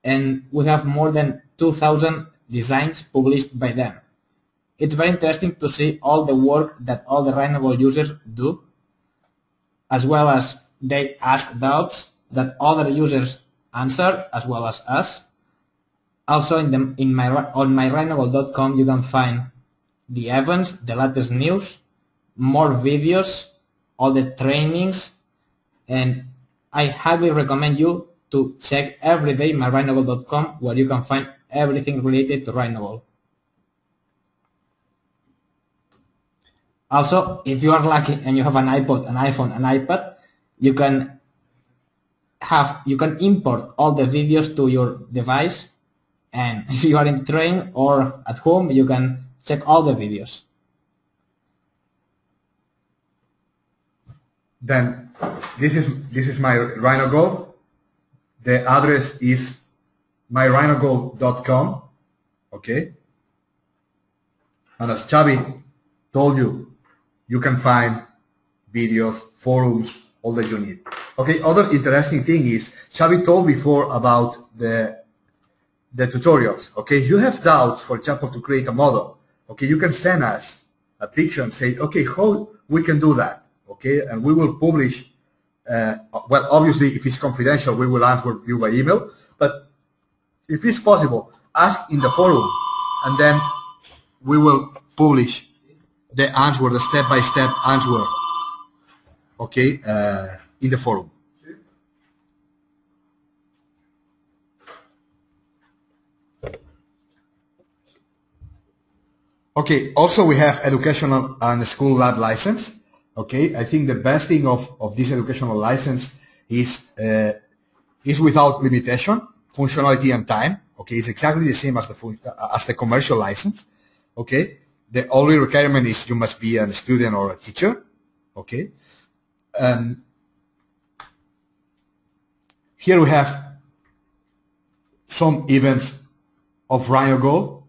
and we have more than 2,000 designs published by them. It's very interesting to see all the work that all the RhinoGold users do, as well as they ask doubts that other users answer, as well as us. Also, on my rhinogold.com, you can find the events, the latest news, more videos, all the trainings, and I highly recommend you to check every day my rhinogold.com, where you can find everything related to RhinoGold. Also, if you are lucky and you have an iPod, an iPhone, an iPad, you can import all the videos to your device, and if you are in train or at home, you can check all the videos. Then this is my RhinoGold. The address is myrhinogold.com. Okay. And as Xavi told you, you can find videos, forums, all that you need. Okay. Other interesting thing is Xavi told before about the tutorials. Okay. You have doubts, for example, to create a model. Okay. You can send us a picture and say, okay, how we can do that. Okay, and we will publish, well, obviously, if it's confidential, we will answer you by email, but if it's possible, ask in the forum, and then we will publish the answer, the step-by-step answer, okay, in the forum. Okay, also we have educational and school lab license. Okay, I think the best thing of this educational license is without limitation, functionality and time. Okay, it's exactly the same as the commercial license. Okay, the only requirement is you must be a student or a teacher. Okay, Here we have some events of RhinoGold.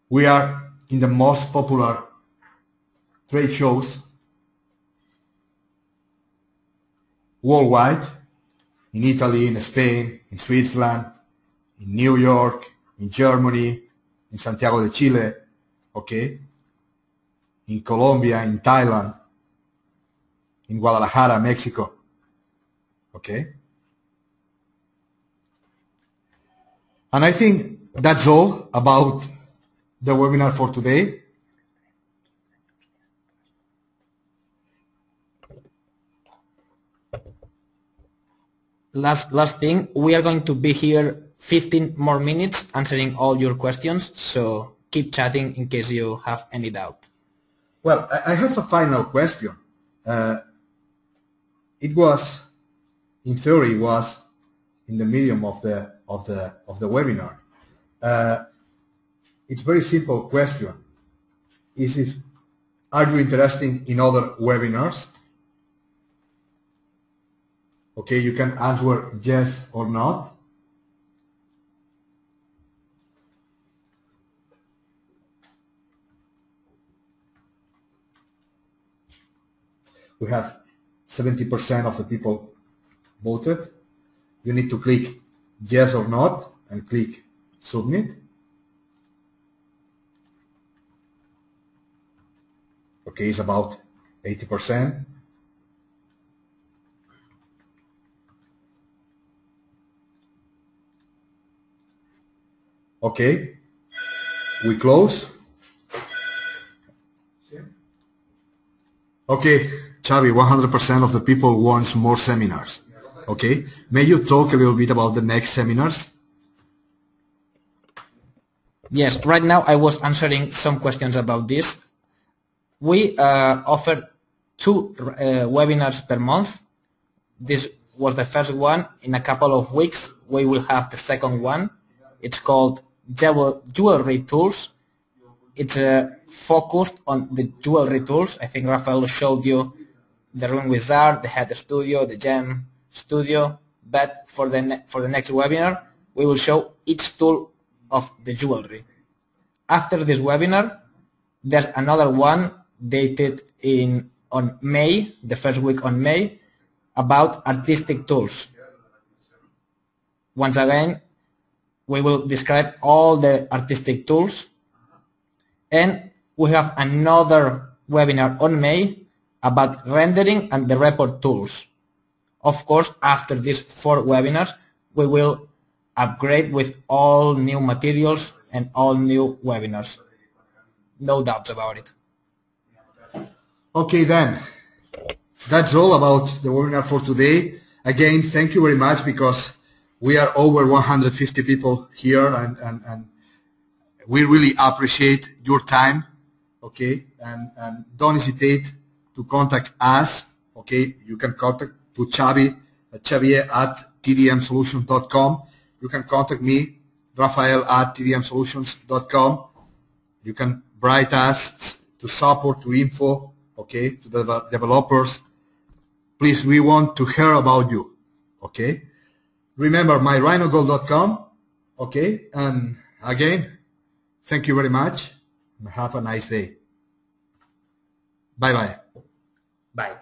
We are in the most popular trade shows worldwide, in Italy, in Spain, in Switzerland, in New York, in Germany, in Santiago de Chile, okay, in Colombia, in Thailand, in Guadalajara, Mexico, okay. And I think that's all about the webinar for today. Last thing, we are going to be here 15 more minutes answering all your questions, so keep chatting in case you have any doubt. Well, I have a final question. It was, in theory, was in the medium of the webinar. It's a very simple question. Are you interested in other webinars? Okay, you can answer yes or not. We have 70% of the people voted. You need to click yes or not and click submit. Okay, it's about 80%. Okay, we close. Okay, Xavi, 100% of the people wants more seminars. Okay, may you talk a little bit about the next seminars? Yes, right now I was answering some questions about this. We offer 2 webinars per month. This was the first one. In a couple of weeks, we will have the second one. It's called Jewellery Tools. It's focused on the jewelry tools. I think Rafael showed you the Room Wizard, the Head Studio, the Gem Studio. But for the next webinar, we will show each tool of the jewelry. After this webinar, there's another one dated on May, the first week on May, about artistic tools. Once again, we will describe all the artistic tools, and we have another webinar on May about rendering and the report tools. Of course, after these 4 webinars, we will upgrade with all new materials and all new webinars. No doubts about it. Okay then, that's all about the webinar for today. Again, thank you very much, because we are over 150 people here, and we really appreciate your time. Okay, and don't hesitate to contact us. Okay, you can contact to Xavier at tdmsolutions.com. You can contact me, Rafael at tdmsolutions.com. You can write us to support, to info, okay, to the developers. Please, we want to hear about you. Okay, remember myrhinogold.com. Okay, and again, thank you very much. Have a nice day. Bye-bye. Bye.